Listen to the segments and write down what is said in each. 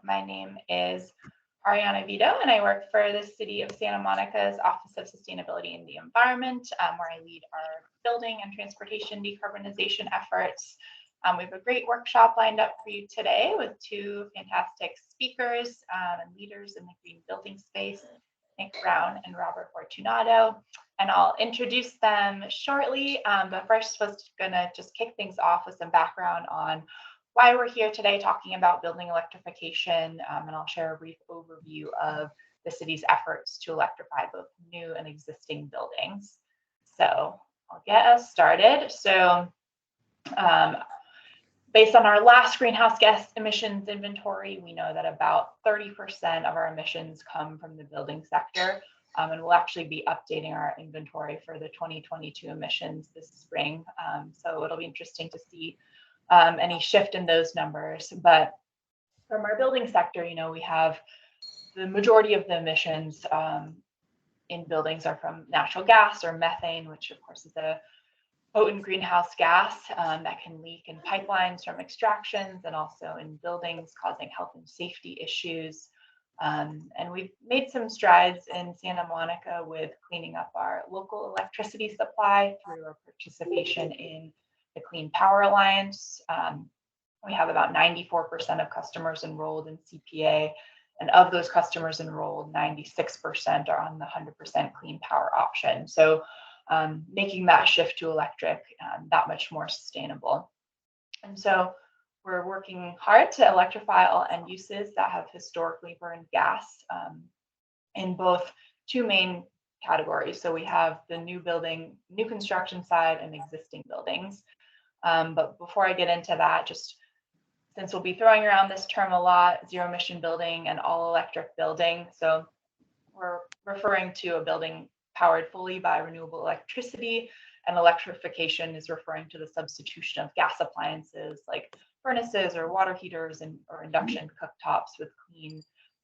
My name is Ariana Vito, and I work for the City of Santa Monica's Office of Sustainability and the Environment, where I lead our building and transportation decarbonization efforts. We have a great workshop lined up for you today with two fantastic speakers and leaders in the green building space, Nick Brown and Robert Fortunato. And I'll introduce them shortly, but first was gonna just kick things off with some background on why we're here today talking about building electrification, and I'll share a brief overview of the city's efforts to electrify both new and existing buildings. So I'll get us started. So based on our last greenhouse gas emissions inventory, we know that about 30% of our emissions come from the building sector, and we'll actually be updating our inventory for the 2022 emissions this spring. So it'll be interesting to see any shift in those numbers. But from our building sector, we have the majority of the emissions in buildings are from natural gas or methane, which of course is a potent greenhouse gas that can leak in pipelines from extractions and also in buildings, causing health and safety issues. And we've made some strides in Santa Monica with cleaning up our local electricity supply through our participation in the Clean Power Alliance. We have about 94% of customers enrolled in CPA, and of those customers enrolled, 96% are on the 100% clean power option. So making that shift to electric that much more sustainable. And so we're working hard to electrify all end uses that have historically burned gas in both two main categories. So we have the new construction side and existing buildings. But before I get into that, just since we'll be throwing around this term a lot, zero emission building and all electric building. So we're referring to a building powered fully by renewable electricity, and electrification is referring to the substitution of gas appliances like furnaces or water heaters or induction cooktops with clean,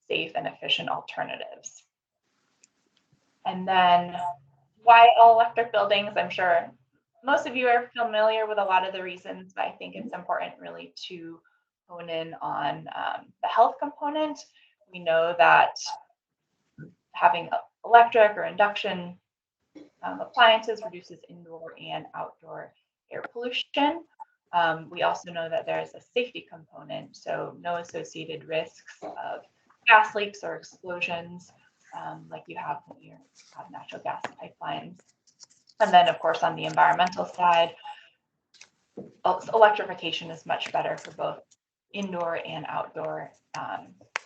safe, and efficient alternatives. And then why all electric buildings? I'm sure most of you are familiar with a lot of the reasons, but I think it's important really to hone in on the health component. We know that having electric or induction appliances reduces indoor and outdoor air pollution. We also know that there's a safety component, so no associated risks of gas leaks or explosions like you have when you have natural gas pipelines. And then, of course, on the environmental side, electrification is much better for both indoor and outdoor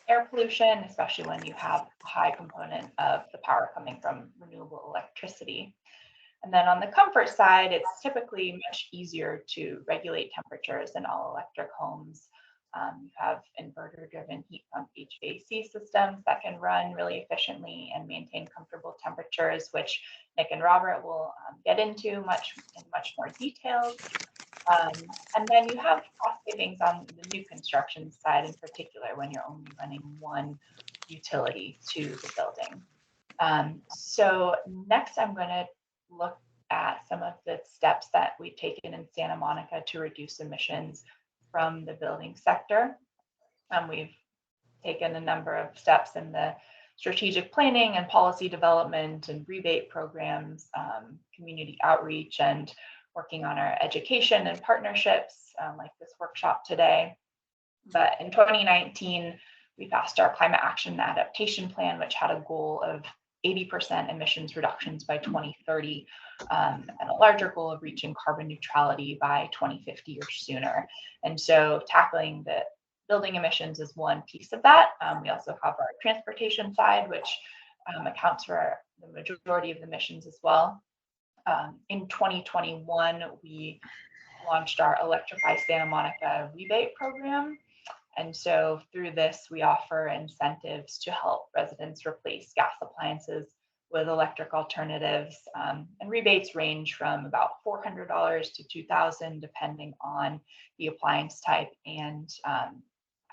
air pollution, especially when you have a high component of the power coming from renewable electricity. And then on the comfort side, it's typically much easier to regulate temperatures in all electric homes. You have inverter-driven heat pump HVAC systems that can run really efficiently and maintain comfortable temperatures, which Nick and Robert will get into in much more detail. And then you have cost savings on the new construction side, in particular, when you're only running one utility to the building. So next, I'm going to look at some of the steps that we've taken in Santa Monica to reduce emissions from the building sector. We've taken a number of steps in the strategic planning and policy development and rebate programs, community outreach, and working on our education and partnerships like this workshop today. But in 2019, we passed our Climate Action and Adaptation Plan, which had a goal of 80% emissions reductions by 2030, and a larger goal of reaching carbon neutrality by 2050 or sooner. And so tackling the building emissions is one piece of that. We also have our transportation side, which accounts for the majority of the emissions as well. In 2021, we launched our Electrify Santa Monica rebate program. And so through this, we offer incentives to help residents replace gas appliances with electric alternatives. And rebates range from about $400 to $2,000, depending on the appliance type and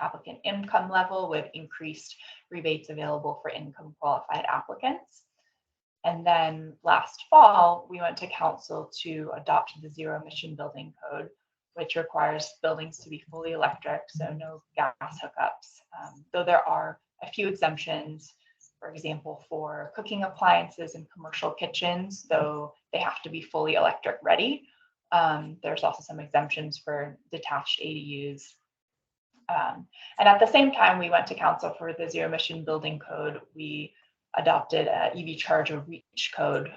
applicant income level, with increased rebates available for income qualified applicants. And then last fall, we went to council to adopt the Zero Emission Building Code, which requires buildings to be fully electric, so no gas hookups. Though there are a few exemptions, for example, for cooking appliances and commercial kitchens, though they have to be fully electric ready. There's also some exemptions for detached ADUs. And at the same time, we went to council for the Zero Emission Building Code. We adopted a EV Charger Reach Code.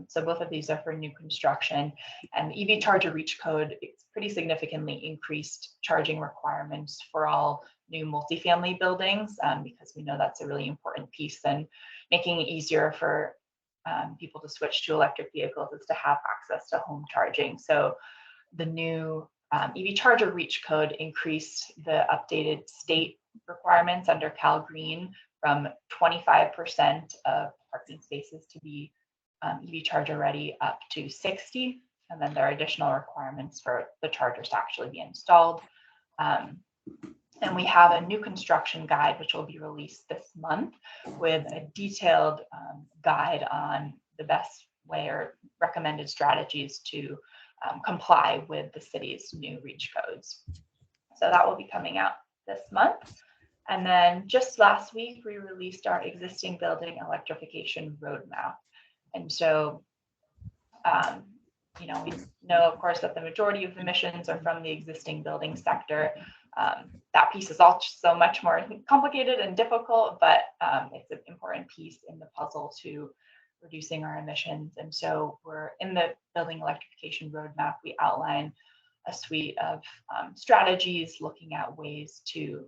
So both of these are for new construction. And the EV Charger Reach Code, it's pretty significantly increased charging requirements for all new multifamily buildings, because we know that's a really important piece, and making it easier for people to switch to electric vehicles is to have access to home charging. So the new EV Charger Reach Code increased the updated state requirements under Cal Green from 25% of parking spaces to be EV charger ready up to 60. And then there are additional requirements for the chargers to actually be installed. And we have a new construction guide, which will be released this month with a detailed guide on the best way or recommended strategies to comply with the city's new REACH codes. So that will be coming out this month. And then just last week, we released our existing building electrification roadmap. And so, we know, of course, that the majority of emissions are from the existing building sector. That piece is also much more complicated and difficult, but it's an important piece in the puzzle to reducing our emissions. And so we're in the building electrification roadmap, we outline a suite of strategies looking at ways to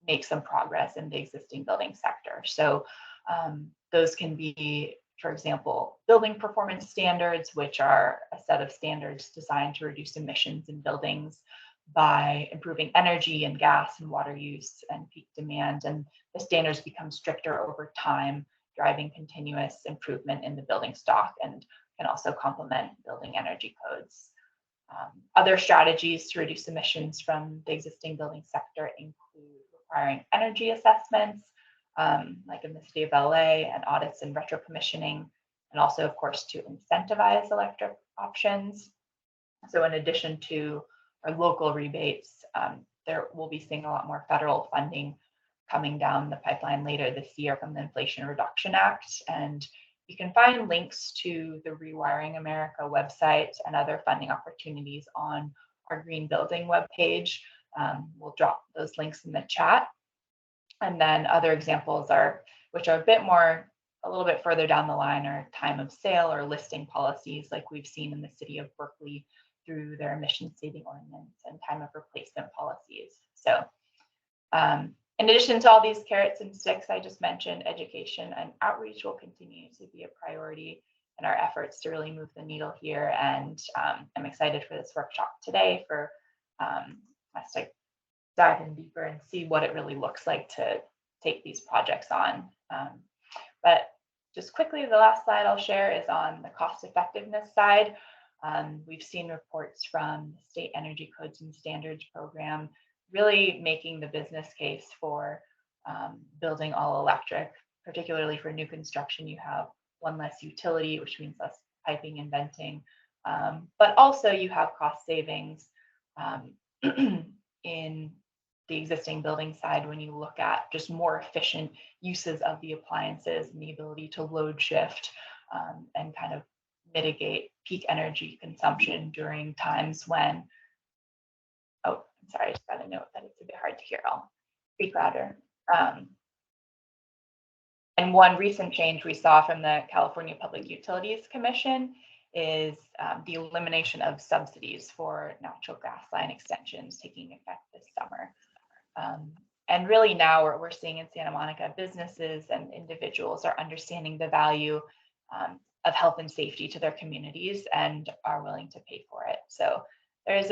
make some progress in the existing building sector. So those can be, for example, building performance standards, which are a set of standards designed to reduce emissions in buildings by improving energy and gas and water use and peak demand. And the standards become stricter over time, driving continuous improvement in the building stock, and can also complement building energy codes. Other strategies to reduce emissions from the existing building sector include requiring energy assessments, like in the city of LA, and audits and retro commissioning, and also, of course, to incentivize electric options. So in addition to our local rebates, there will be seeing a lot more federal funding coming down the pipeline later this year from the Inflation Reduction Act. And you can find links to the Rewiring America website and other funding opportunities on our Green Building webpage. We'll drop those links in the chat. And then other examples which are a little bit further down the line, are time of sale or listing policies, like we've seen in the city of Berkeley through their emission saving ordinance, and time of replacement policies. So in addition to all these carrots and sticks I just mentioned, education and outreach will continue to be a priority in our efforts to really move the needle here. And I'm excited for this workshop today for us to dive in deeper and see what it really looks like to take these projects on. But just quickly, the last slide I'll share is on the cost effectiveness side. We've seen reports from the State Energy Codes and Standards Program really making the business case for building all electric, particularly for new construction. You have one less utility, which means less piping and venting, but also you have cost savings in the existing building side when you look at just more efficient uses of the appliances and the ability to load shift and kind of mitigate peak energy consumption during times when, oh, I'm sorry, I just got a note that it's a bit hard to hear. I'll speak louder. And one recent change we saw from the California Public Utilities Commission is the elimination of subsidies for natural gas line extensions taking effect this summer. And really now we're seeing in Santa Monica, businesses and individuals are understanding the value of health and safety to their communities and are willing to pay for it. So there is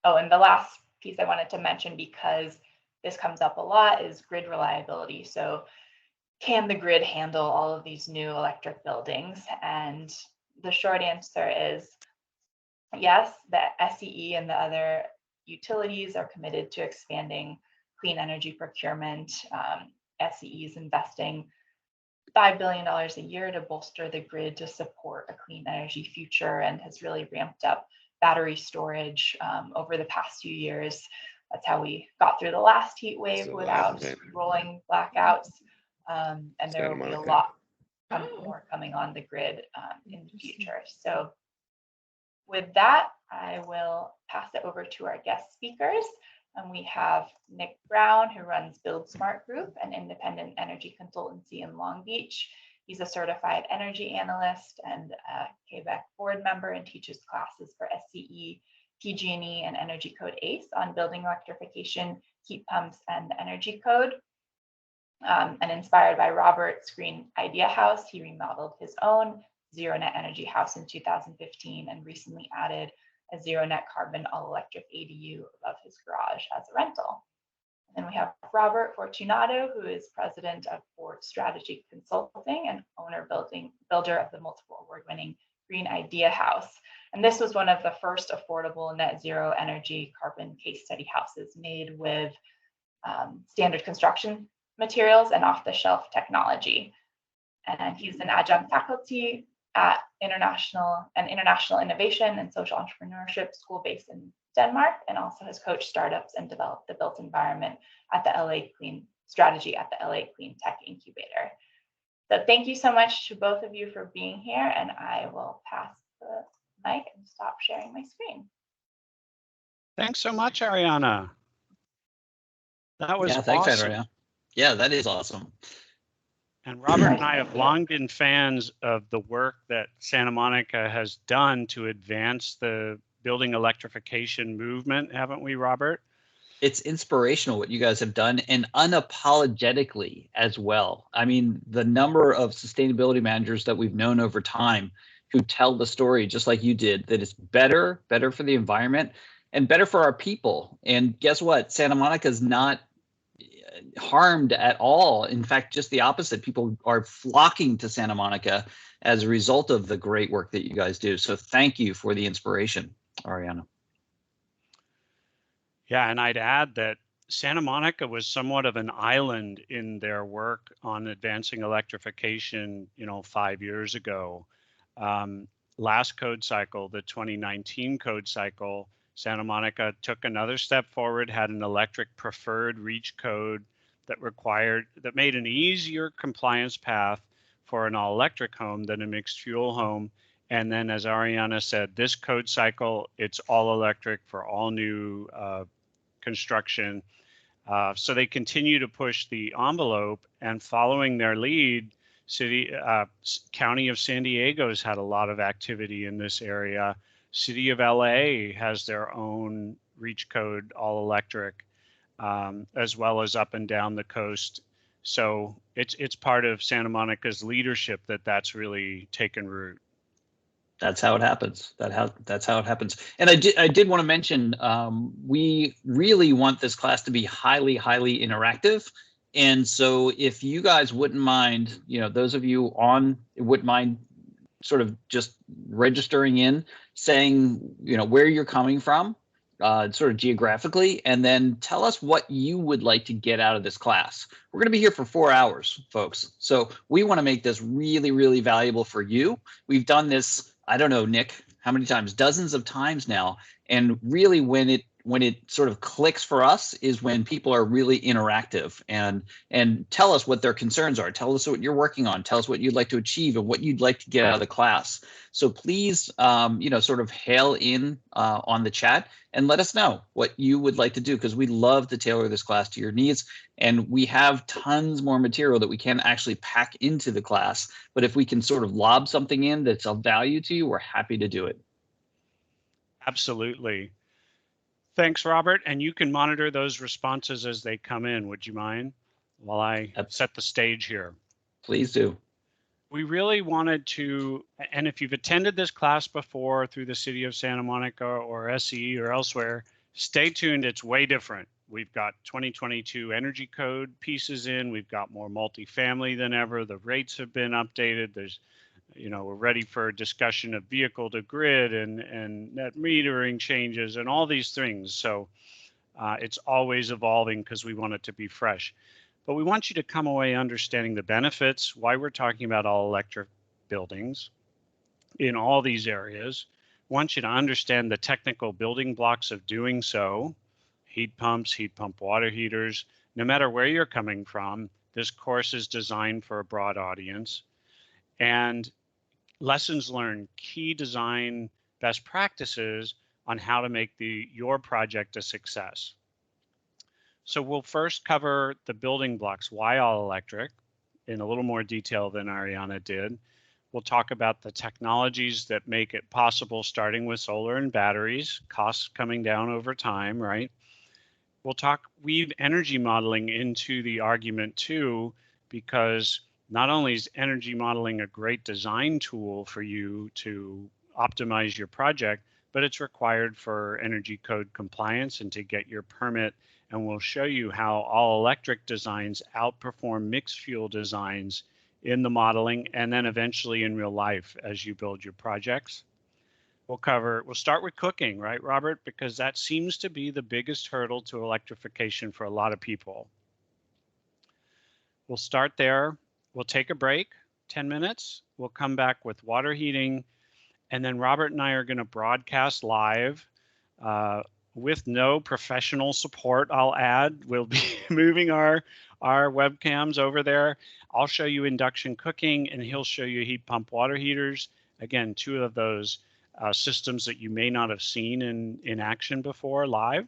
and the last piece I wanted to mention, because this comes up a lot, is grid reliability. So can the grid handle all of these new electric buildings? And the short answer is yes. The SCE and the other utilities are committed to expanding clean energy procurement. SCE is investing $5 billion a year to bolster the grid to support a clean energy future, and has really ramped up battery storage over the past few years. That's how we got through the last heat wave without rolling blackouts. And there will be a lot more coming on the grid in the future. So with that, I will pass it over to our guest speakers. And we have Nick Brown, who runs Build Smart Group, an independent energy consultancy in Long Beach. He's a certified energy analyst and a Quebec board member, and teaches classes for SCE, PG&E, and Energy Code ACE on building electrification, heat pumps, and the Energy Code. And inspired by Robert's Green Idea House, he remodeled his own Zero Net Energy House in 2015 and recently added a Zero Net Carbon all-electric ADU above his garage as a rental. And then we have Robert Fortunato, who is president of Ford Strategy Consulting and builder of the multiple award-winning Green Idea House. And this was one of the first affordable net zero energy carbon case study houses made with standard construction materials and off-the-shelf technology. And he's an adjunct faculty at International Innovation and Social Entrepreneurship School based in Denmark, and also has coached startups and developed the built environment at the LA Clean Strategy at the LA Clean Tech Incubator. So thank you so much to both of you for being here, and I will pass the mic and stop sharing my screen. Thanks so much, Ariana. That was thanks, awesome. Ariana. Yeah, that is awesome. And Robert and I have long been fans of the work that Santa Monica has done to advance the building electrification movement, haven't we, Robert? It's inspirational what you guys have done, and unapologetically as well. I mean, the number of sustainability managers that we've known over time who tell the story just like you did, that it's better for the environment and better for our people. And guess what? Santa Monica is not harmed at all. In fact, just the opposite. People are flocking to Santa Monica as a result of the great work that you guys do. So thank you for the inspiration, Ariana. Yeah, and I'd add that Santa Monica was somewhat of an island in their work on advancing electrification, 5 years ago. Last code cycle, the 2019 code cycle, Santa Monica took another step forward, had an electric preferred REACH code that made an easier compliance path for an all-electric home than a mixed fuel home. And then, as Ariana said, this code cycle, it's all electric for all new construction. So they continue to push the envelope, and following their lead, County of San Diego's had a lot of activity in this area. City of LA has their own REACH code, all electric, as well as up and down the coast. So it's part of Santa Monica's leadership that's really taken root. That's how it happens. That's how it happens. And I did want to mention, we really want this class to be highly interactive. And so if you guys wouldn't mind, those of you wouldn't mind sort of just registering in, saying, where you're coming from, sort of geographically, and then tell us what you would like to get out of this class. We're going to be here for 4 hours, folks. So we want to make this really valuable for you. We've done this, I don't know, Nick, how many times? Dozens of times now. And really when it sort of clicks for us is when people are really interactive and tell us what their concerns are. Tell us what you're working on. Tell us what you'd like to achieve and what you'd like to get out of the class. So please, sort of hail in on the chat and let us know what you would like to do, because we love to tailor this class to your needs. And we have tons more material that we can actually pack into the class. But if we can sort of lob something in that's of value to you, we're happy to do it. Absolutely. Thanks, Robert. And you can monitor those responses as they come in. Would you mind while I set the stage here? Please do. We really wanted to, and if you've attended this class before through the City of Santa Monica or SCE or elsewhere, stay tuned. It's way different. We've got 2022 energy code pieces in. We've got more multifamily than ever. The rates have been updated. There's we're ready for a discussion of vehicle to grid and net metering changes and all these things. So it's always evolving because we want it to be fresh. But we want you to come away understanding the benefits, why we're talking about all electric buildings in all these areas. We want you to understand the technical building blocks of doing so, heat pumps, heat pump water heaters. No matter where you're coming from, this course is designed for a broad audience. And lessons learned, key design best practices on how to make your project a success. So we'll first cover the building blocks, why all electric, in a little more detail than Ariana did. We'll talk about the technologies that make it possible, starting with solar and batteries, costs coming down over time, right? We'll weave energy modeling into the argument too, because not only is energy modeling a great design tool for you to optimize your project, but it's required for energy code compliance and to get your permit. And we'll show you how all electric designs outperform mixed fuel designs in the modeling and then eventually in real life as you build your projects. We'll start with cooking, right, Robert? Because that seems to be the biggest hurdle to electrification for a lot of people. We'll start there. We'll take a break, 10 minutes. We'll come back with water heating. And then Robert and I are going to broadcast live with no professional support, I'll add. We'll be moving our webcams over there. I'll show you induction cooking, and he'll show you heat pump water heaters. Again, two of those systems that you may not have seen in action before live.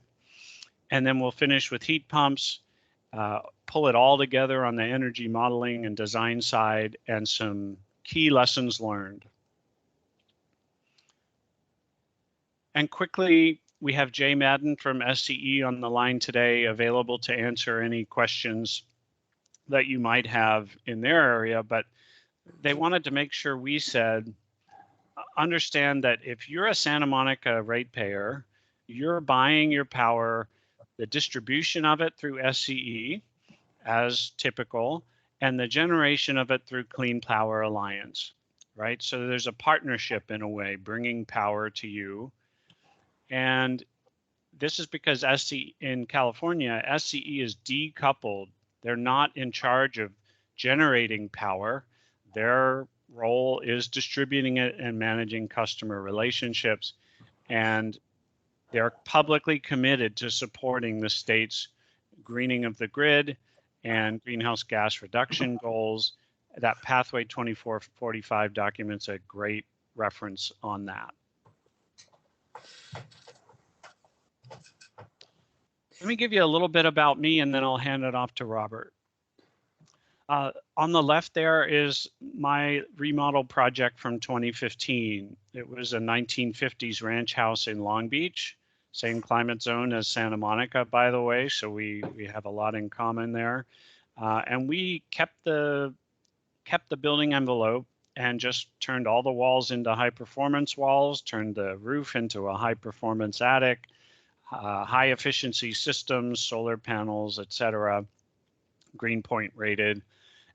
And then we'll finish with heat pumps, pull it all together on the energy modeling and design side, and some key lessons learned. And quickly, we have Jay Madden from SCE on the line today, available to answer any questions that you might have in their area. But they wanted to make sure we said, understand that if you're a Santa Monica ratepayer, you're buying your power, the distribution of it through SCE, as typical, and the generation of it through Clean Power Alliance, right? So there's a partnership in a way, bringing power to you. And this is because SCE in California, SCE is decoupled. They're not in charge of generating power. Their role is distributing it and managing customer relationships. And they're publicly committed to supporting the state's greening of the grid and greenhouse gas reduction goals. That Pathway 2445 document's a great reference on that. Let me give you a little bit about me, and then I'll hand it off to Robert. On the left there is my remodel project from 2015. It was a 1950s ranch house in Long Beach, same climate zone as Santa Monica, by the way, so we have a lot in common there. And we kept the building envelope and just turned all the walls into high performance walls, turned the roof into a high performance attic, high efficiency systems, solar panels, etc., Greenpoint rated.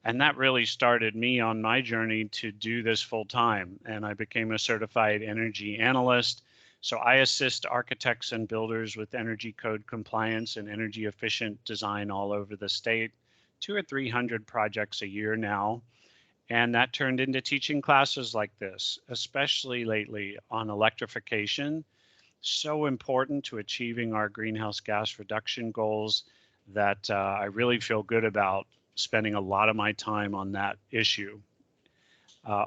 And that really started me on my journey to do this full time. And I became a certified energy analyst. So I assist architects and builders with energy code compliance and energy efficient design all over the state, 200 or 300 projects a year now. And that turned into teaching classes like this, especially lately on electrification. So important to achieving our greenhouse gas reduction goals that I really feel good about spending a lot of my time on that issue.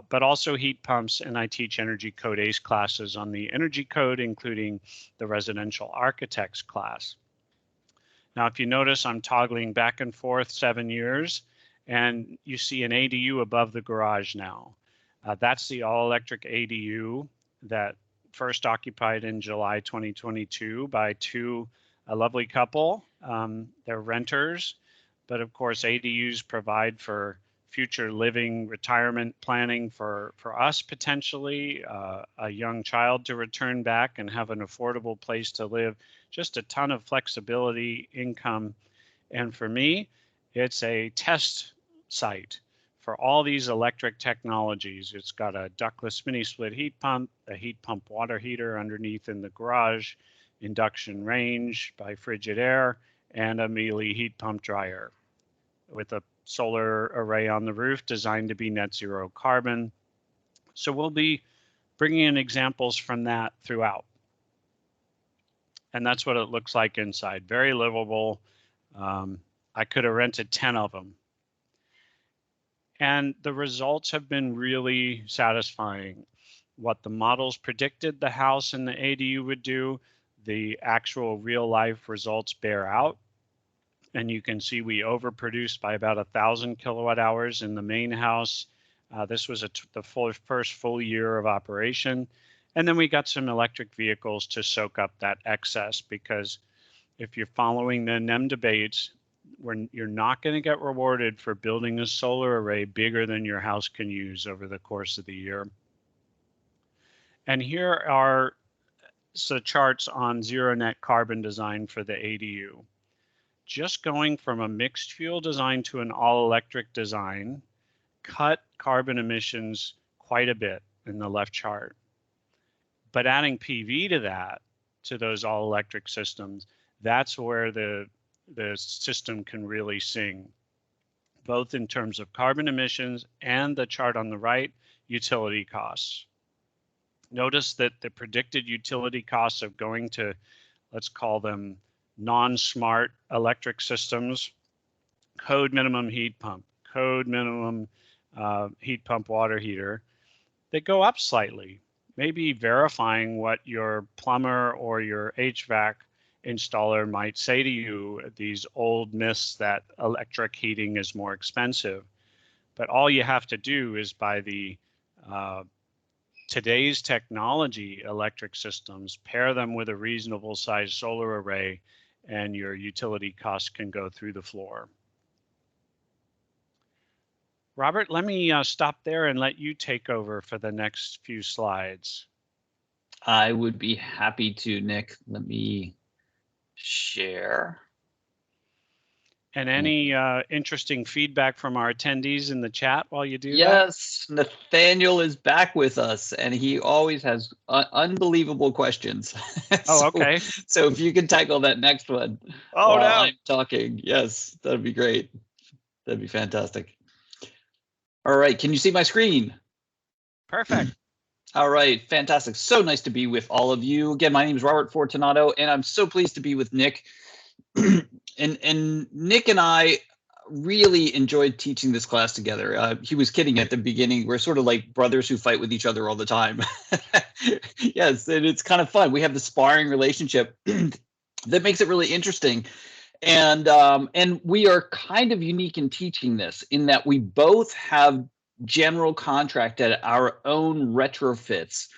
But also heat pumps, and I teach energy code ACE classes on the energy code, including the residential architects class. Now, if you notice, I'm toggling back and forth 7 years, and you see an ADU above the garage now. That's the all-electric ADU that first occupied in July 2022 by a lovely couple. They're renters, but of course ADUs provide for future living, retirement planning for us potentially, a young child to return back and have an affordable place to live, just a ton of flexibility, income. And for me, it's a test site for all these electric technologies. It's got a ductless mini split heat pump, a heat pump water heater underneath in the garage, induction range by Frigid Air, and a Miele heat pump dryer. with a solar array on the roof designed to be net zero carbon. So we'll be bringing in examples from that throughout. And that's what it looks like inside. Very livable. I could have rented 10 of them. And the results have been really satisfying. What the models predicted the house and the ADU would do, the actual real life results bear out. And you can see we overproduced by about 1,000 kilowatt hours in the main house. This was the first full year of operation. And then we got some electric vehicles to soak up that excess, because if you're following the NEM debates, you're not going to get rewarded for building a solar array bigger than your house can use over the course of the year. And here are the charts on zero net carbon design for the ADU. Just going from a mixed fuel design to an all electric design cut carbon emissions quite a bit in the left chart. But adding PV to that, to those all electric systems, that's where the system can really sing, both in terms of carbon emissions and the chart on the right, utility costs. Notice that the predicted utility costs of going to, let's call them non-smart electric systems, code minimum heat pump, code minimum heat pump water heater, they go up slightly, maybe verifying what your plumber or your HVAC installer might say to you, these old myths that electric heating is more expensive. But all you have to do is buy the today's technology electric systems, pair them with a reasonable size solar array, and your utility costs can go through the floor. Robert, let me stop there and let you take over for the next few slides. I would be happy to, Nick. Let me share. And any interesting feedback from our attendees in the chat while you do that? Yes, Nathaniel is back with us, and he always has unbelievable questions. Oh, okay. So if you can tackle that next one while I'm talking, yes, that'd be great. That'd be fantastic. All right, can you see my screen? Perfect. All right, fantastic. So nice to be with all of you. Again, my name is Robert Fortunato, and I'm so pleased to be with Nick. and Nick and I really enjoyed teaching this class together. He was kidding at the beginning. We're sort of like brothers who fight with each other all the time. Yes, and it's kind of fun. We have the sparring relationship that makes it really interesting. And we are kind of unique in teaching this in that we both have general contracted our own retrofits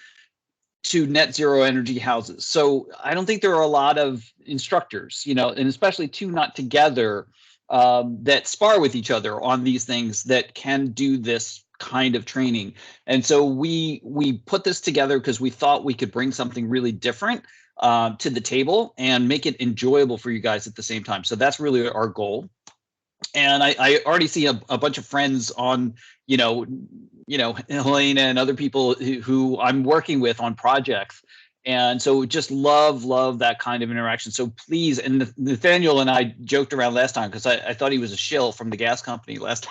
to net zero energy houses. So I don't think there are a lot of instructors, and especially two not together that spar with each other on these things that can do this kind of training. And so we put this together because we thought we could bring something really different to the table and make it enjoyable for you guys at the same time. So that's really our goal. And I already see a bunch of friends on, Helena and other people who I'm working with on projects. And so just love that kind of interaction. So please, and Nathaniel and I joked around last time because I thought he was a shill from the gas company last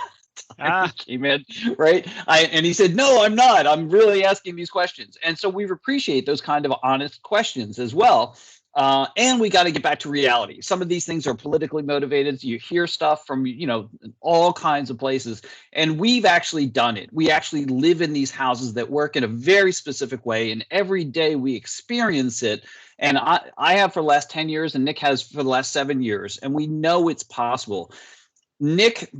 time he came in, right? And he said, no, I'm not. I'm really asking these questions. And so we appreciate those kind of honest questions as well. And we got to get back to reality. Some of these things are politically motivated. You hear stuff from, all kinds of places. And we've actually done it. We actually live in these houses that work in a very specific way. And every day we experience it. And I have for the last 10 years and Nick has for the last 7 years. And we know it's possible. Nick,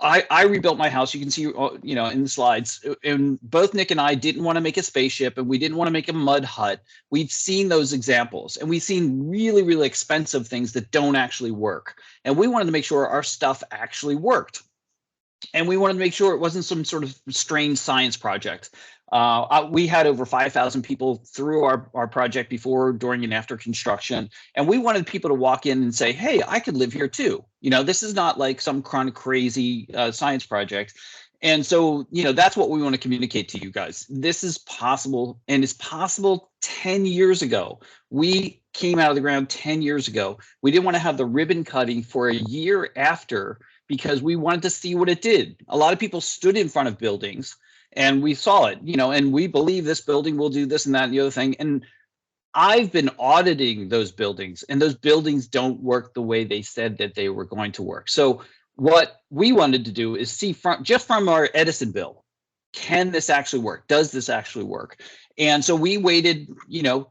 I rebuilt my house. You can see, in the slides, and both Nick and I didn't want to make a spaceship and we didn't want to make a mud hut. We've seen those examples and we've seen really, really expensive things that don't actually work. And we wanted to make sure our stuff actually worked. And we wanted to make sure it wasn't some sort of strange science project. We had over 5,000 people through our project before, during, and after construction. And we wanted people to walk in and say, hey, I could live here too. This is not like some kind of crazy science project. And so, that's what we want to communicate to you guys. This is possible, and it's possible 10 years ago. We came out of the ground 10 years ago. We didn't want to have the ribbon cutting for a year after because we wanted to see what it did. A lot of people stood in front of buildings and we saw it, and we believe this building will do this and that and the other thing. And I've been auditing those buildings, and those buildings don't work the way they said that they were going to work. So what we wanted to do is see just from our Edison bill, can this actually work? Does this actually work? And so we waited,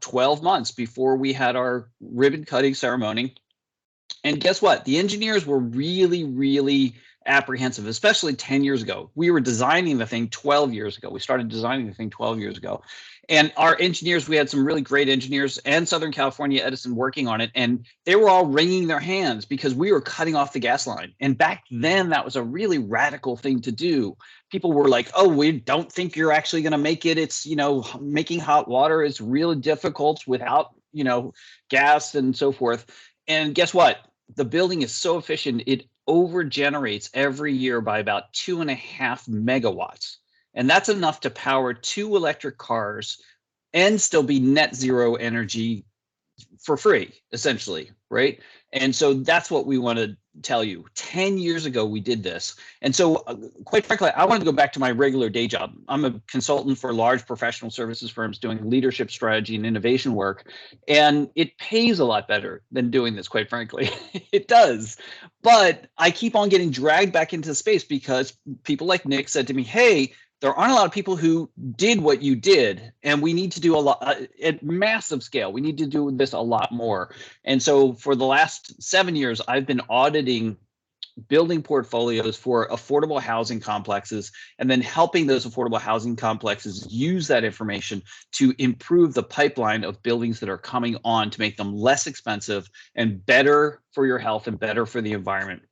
12 months before we had our ribbon cutting ceremony. And guess what? The engineers were really, really apprehensive, especially 10 years ago. We were designing the thing 12 years ago. We started designing the thing 12 years ago. And our engineers, we had some really great engineers and Southern California Edison working on it. And they were all wringing their hands because we were cutting off the gas line. And back then, that was a really radical thing to do. People were like, oh, we don't think you're actually going to make it. It's, making hot water is really difficult without, gas and so forth. And guess what? The building is so efficient, it over generates every year by about 2.5 megawatts. And that's enough to power 2 electric cars and still be net zero energy for free, essentially, right? And so that's what we want to tell you. 10 years ago, we did this. And so quite frankly, I wanted to go back to my regular day job. I'm a consultant for large professional services firms doing leadership strategy and innovation work. And it pays a lot better than doing this, quite frankly. It does. But I keep on getting dragged back into space because people like Nick said to me, hey, there aren't a lot of people who did what you did, and we need to do a lot at massive scale. We need to do this a lot more. And so for the last 7 years, I've been auditing building portfolios for affordable housing complexes and then helping those affordable housing complexes use that information to improve the pipeline of buildings that are coming on to make them less expensive and better for your health and better for the environment.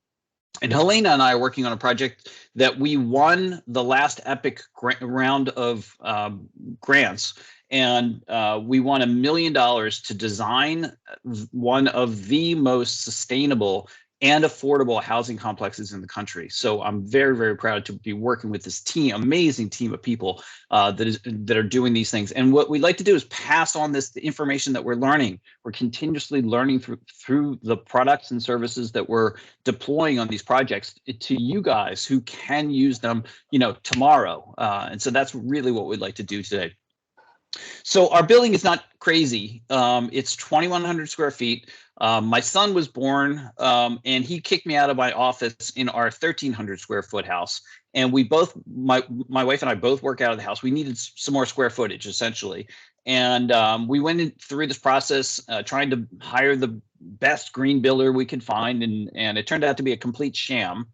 And Helena and I are working on a project that we won the last EPIC round of grants. And we won $1 million to design one of the most sustainable and affordable housing complexes in the country. So I'm very, very proud to be working with this team, amazing team of people that are doing these things. And what we'd like to do is pass on the information that we're learning. We're continuously learning through the products and services that we're deploying on these projects to you guys who can use them, tomorrow. And so that's really what we'd like to do today. So our building is not crazy. It's 2,100 square feet. My son was born and he kicked me out of my office in our 1,300 square foot house. And we both, my wife and I both work out of the house. We needed some more square footage, essentially. And we went through this process trying to hire the best green builder we could find. And it turned out to be a complete sham.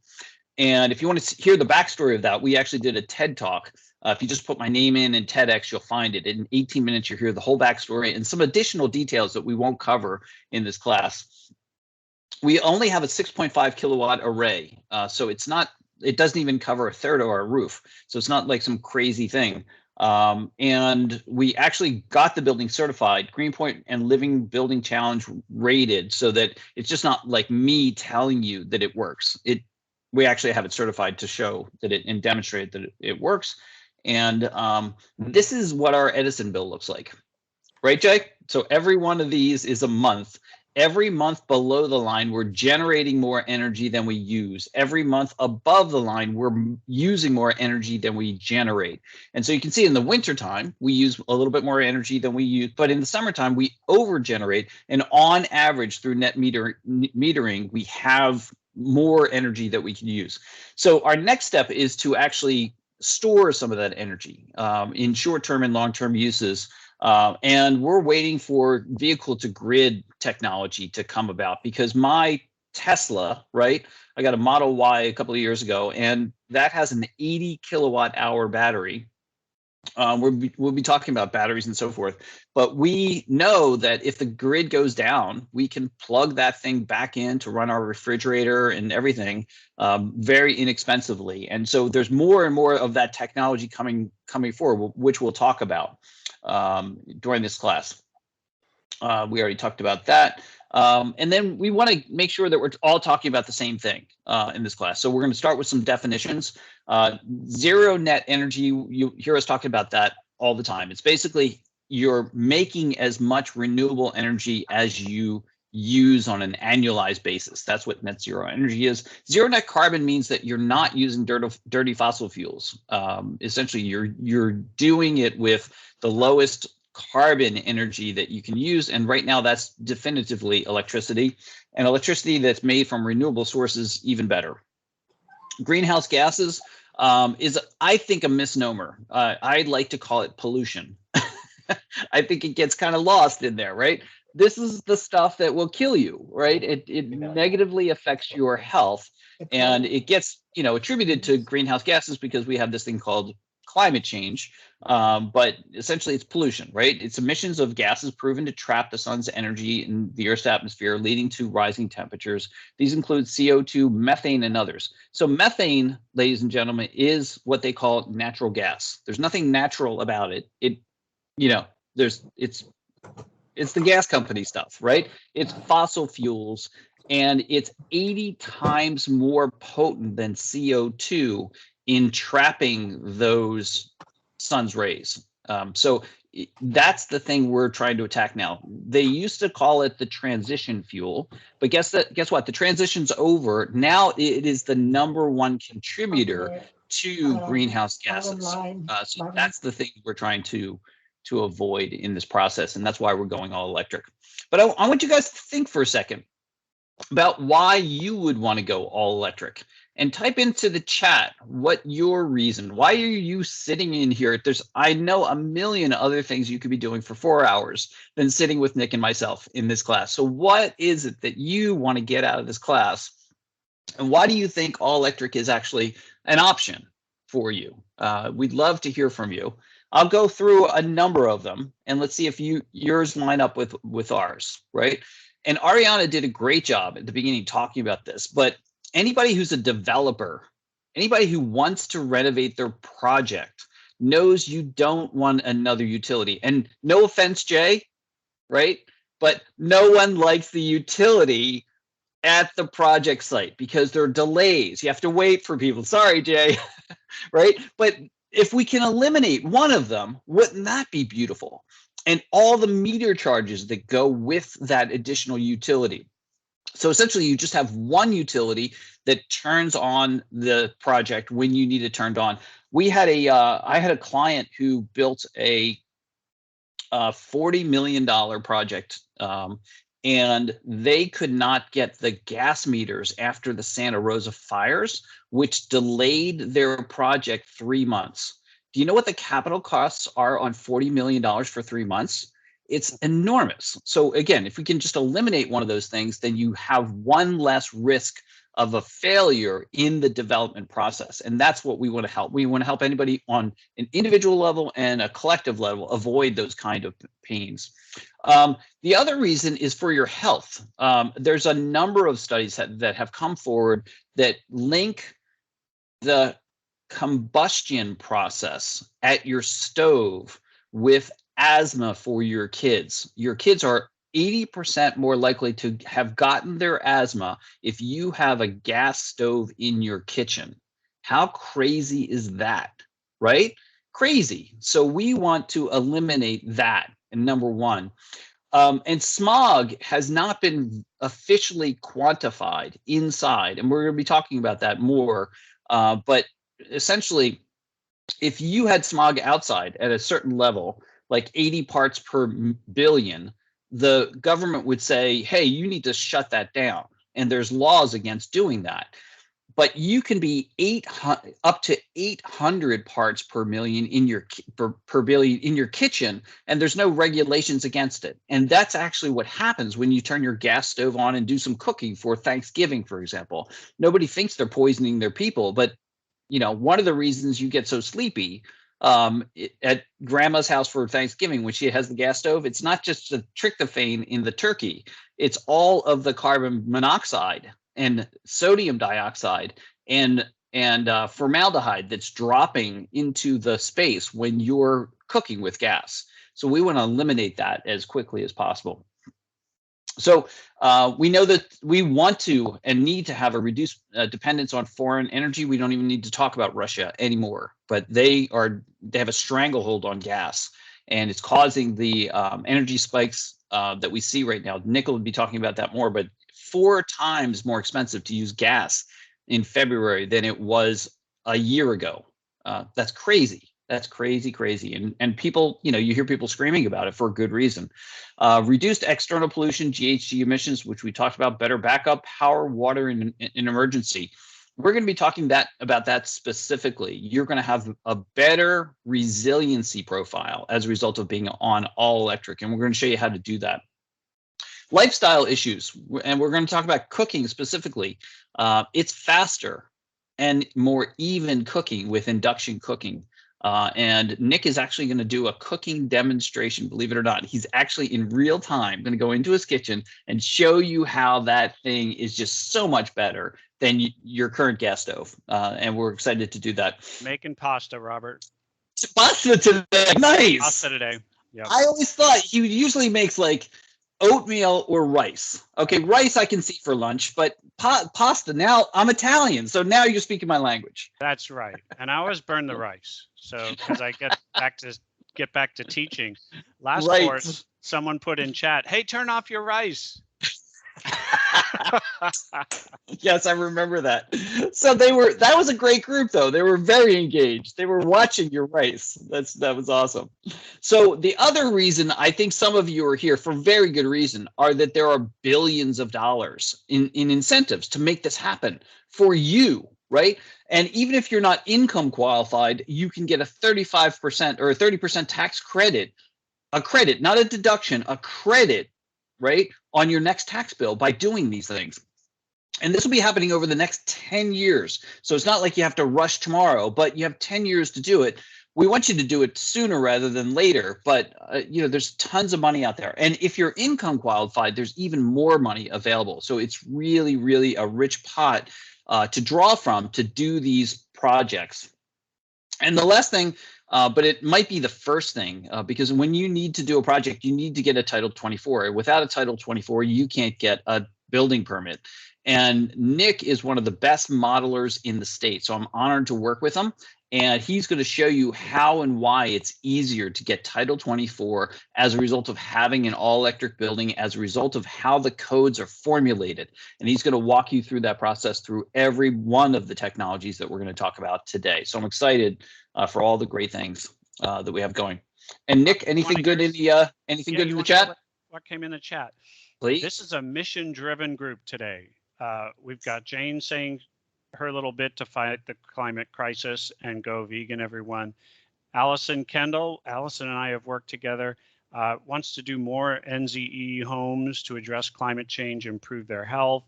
And if you want to hear the backstory of that, we actually did a TED Talk. If you just put my name in TEDx, you'll find it. In 18 minutes, you'll hear the whole backstory and some additional details that we won't cover in this class. We only have a 6.5 kilowatt array, so it doesn't even cover a third of our roof. So it's not like some crazy thing. And we actually got the building certified, Greenpoint and Living Building Challenge rated, so that it's just not like me telling you that it works. We actually have it certified to show that and demonstrate that it works. And this is what our Edison bill looks like, right, Jake? So every one of these is a month. Every month below the line, we're generating more energy than we use. Every month above the line, we're using more energy than we generate. And so you can see in the wintertime, we use a little bit more energy than we use, but in the summertime, we over-generate. And on average, through net metering, we have more energy that we can use. So our next step is to actually store some of that energy in short-term and long-term uses. And we're waiting for vehicle to grid technology to come about, because my Tesla, right? I got a Model Y a couple of years ago, and that has an 80 kilowatt hour battery. We'll be talking about batteries and so forth, but we know that if the grid goes down, we can plug that thing back in to run our refrigerator and everything very inexpensively. And so there's more and more of that technology coming forward, which we'll talk about during this class. We already talked about that. And then we want to make sure that we're all talking about the same thing in this class. So we're going to start with some definitions. Zero net energy, you hear us talking about that all the time. It's basically you're making as much renewable energy as you use on an annualized basis. That's what net zero energy is. Zero net carbon means that you're not using dirty fossil fuels. Essentially, you're doing it with the lowest carbon energy that you can use. And right now, that's definitively electricity. And electricity that's made from renewable sources, even better. Greenhouse gases is, I think, a misnomer. I'd like to call it pollution. I think it gets kind of lost in there, right? This is the stuff that will kill you, right? It negatively affects your health, and it gets, attributed to greenhouse gases because we have this thing called climate change. But essentially it's pollution, right? It's emissions of gases proven to trap the sun's energy in the Earth's atmosphere, leading to rising temperatures. These include CO2, methane, and others. So methane, ladies and gentlemen, is what they call natural gas. There's nothing natural about it. It's the gas company stuff, right? It's fossil fuels, and it's 80 times more potent than CO2 in trapping those sun's rays. So that's the thing we're trying to attack now. They used to call it the transition fuel, but guess what? The transition's over. Now it is the #1 contributor to greenhouse gases. So that's the thing we're trying to avoid in this process, and that's why we're going all electric. But I want you guys to think for a second about why you would want to go all electric, and type into the chat what your reason. Why are you sitting in here? I know a million other things you could be doing for 4 hours than sitting with Nick and myself in this class. So what is it that you want to get out of this class, and why do you think all electric is actually an option for you? We'd love to hear from you. I'll go through a number of them, and let's see if yours line up with ours, right? And Ariana did a great job at the beginning talking about this, but anybody who's a developer, anybody who wants to renovate their project knows you don't want another utility. And no offense, Jay, right? But no one likes the utility at the project site because there are delays. You have to wait for people. Sorry, Jay, right? But if we can eliminate one of them, wouldn't that be beautiful? And all the meter charges that go with that additional utility. So essentially, you just have one utility that turns on the project when you need it turned on. I had a client who built a $40 million project, and they could not get the gas meters after the Santa Rosa fires, which delayed their project 3 months. Do you know what the capital costs are on $40 million for 3 months? It's enormous. So again, if we can just eliminate one of those things, then you have one less risk of a failure in the development process. And that's what we want to help. We want to help anybody on an individual level and a collective level avoid those kind of pains. The other reason is for your health. There's a number of studies that have come forward that link the combustion process at your stove with asthma for your kids. Your kids are 80% more likely to have gotten their asthma if you have a gas stove in your kitchen. How crazy is that, right? Crazy. So we want to eliminate that, and #1. And smog has not been officially quantified inside, and we're going to be talking about that more. But essentially, if you had smog outside at a certain level, like 80 parts per billion, the government would say, hey, you need to shut that down. And there's laws against doing that. But you can be up to 800 parts per million in your per billion in your kitchen, and there's no regulations against it. And that's actually what happens when you turn your gas stove on and do some cooking for Thanksgiving, for example. Nobody thinks they're poisoning their people, but one of the reasons you get so sleepy at grandma's house for Thanksgiving when she has the gas stove, it's not just the tryptophan in the turkey, it's all of the carbon monoxide and sodium dioxide and formaldehyde that's dropping into the space when you're cooking with gas. So we want to eliminate that as quickly as possible. So we know that we want to and need to have a reduced dependence on foreign energy. We don't even need to talk about Russia anymore, but they have a stranglehold on gas, and it's causing the energy spikes that we see right now. Nick will be talking about that more, but 4 times more expensive to use gas in February than it was a year ago. That's crazy. That's crazy. And people, you hear people screaming about it for a good reason. Reduced external pollution, GHG emissions, which we talked about, better backup, power, water in emergency. We're going to be talking about that specifically. You're going to have a better resiliency profile as a result of being on all electric, and we're going to show you how to do that. Lifestyle issues, and we're going to talk about cooking specifically. It's faster and more even cooking with induction cooking. And Nick is actually going to do a cooking demonstration, believe it or not. He's actually in real time going to go into his kitchen and show you how that thing is just so much better than your current gas stove. And we're excited to do that. Making pasta, Robert. Pasta today. Nice. Pasta today. Yep. I always thought he usually makes like oatmeal or rice. Okay, rice I can see for lunch, but pasta, now I'm Italian, so now you're speaking my language. That's right. And I always burn the rice. So because I get back to teaching. Last course, someone put in chat, "Hey, turn off your rice." Yes, I remember that. So that was a great group though. They were very engaged. They were watching your rice. That was awesome. So the other reason I think some of you are here for very good reason are that there are billions of dollars in incentives to make this happen for you, right? And even if you're not income qualified, you can get a 35% or a 30% tax credit, a credit, not a deduction, a credit, right, on your next tax bill by doing these things. And this will be happening over the next 10 years. So it's not like you have to rush tomorrow, but you have 10 years to do it. We want you to do it sooner rather than later, but there's tons of money out there. And if you're income qualified, there's even more money available. So it's really, really a rich pot to draw from to do these projects. And the last thing, but it might be the first thing, because when you need to do a project, you need to get a Title 24. Without a Title 24, you can't get a building permit. And Nick is one of the best modelers in the state. So I'm honored to work with him. And he's going to show you how and why it's easier to get Title 24 as a result of having an all-electric building, as a result of how the codes are formulated. And he's going to walk you through that process through every one of the technologies that we're going to talk about today. So I'm excited for all the great things that we have going. And Nick, anything good in the good in the chat? What came in the chat? Please. This is a mission-driven group today. We've got Jane saying her little bit to fight the climate crisis and go vegan, everyone. Allison Kendall, Allison and I have worked together, wants to do more NZE homes to address climate change, improve their health.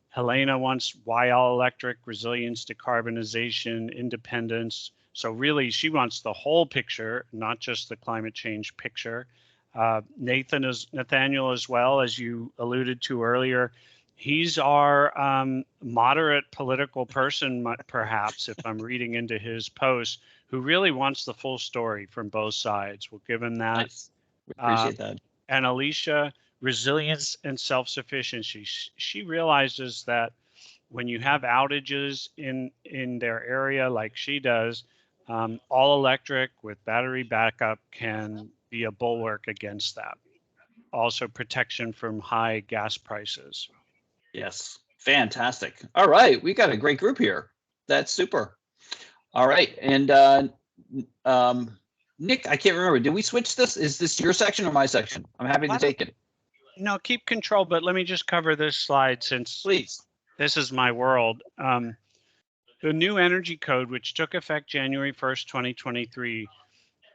Helena wants why all electric, resilience, decarbonization, independence. So really, she wants the whole picture, not just the climate change picture. Nathaniel as well, as you alluded to earlier. He's our moderate political person, perhaps, if I'm reading into his post, who really wants the full story from both sides. We'll give him that. Nice. We appreciate that. And Alicia, resilience and self-sufficiency. She realizes that when you have outages in their area like she does, all electric with battery backup can be a bulwark against that. Also protection from high gas prices. Yes, fantastic. All right, we got a great group here. That's super. All right, and Nick, I can't remember. Did we switch this? Is this your section or my section? I'm happy to take it. No, keep control, but let me just cover this slide since please. This is my world. The new energy code, which took effect January 1st, 2023,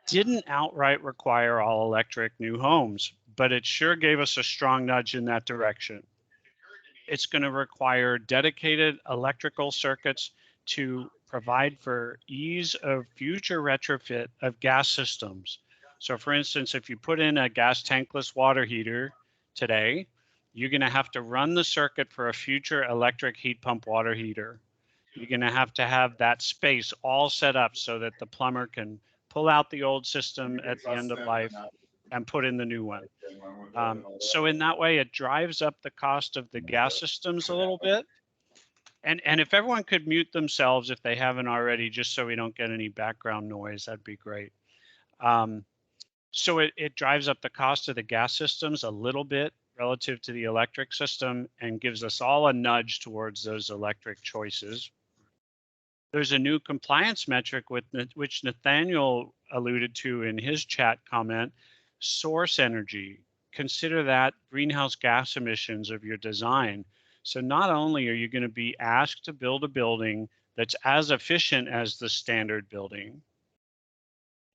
didn't outright require all electric new homes, but it sure gave us a strong nudge in that direction. It's going to require dedicated electrical circuits to provide for ease of future retrofit of gas systems. So for instance, if you put in a gas tankless water heater today, you're going to have to run the circuit for a future electric heat pump water heater. You're going to have that space all set up so that the plumber can pull out the old system at the end of life and put in the new one. So in that way, it drives up the cost of the gas systems a little bit. And if everyone could mute themselves if they haven't already, just so we don't get any background noise, that'd be great. So it drives up the cost of the gas systems a little bit relative to the electric system and gives us all a nudge towards those electric choices. There's a new compliance metric which Nathaniel alluded to in his chat comment, source energy. Consider that greenhouse gas emissions of your design. So not only are you going to be asked to build a building that's as efficient as the standard building,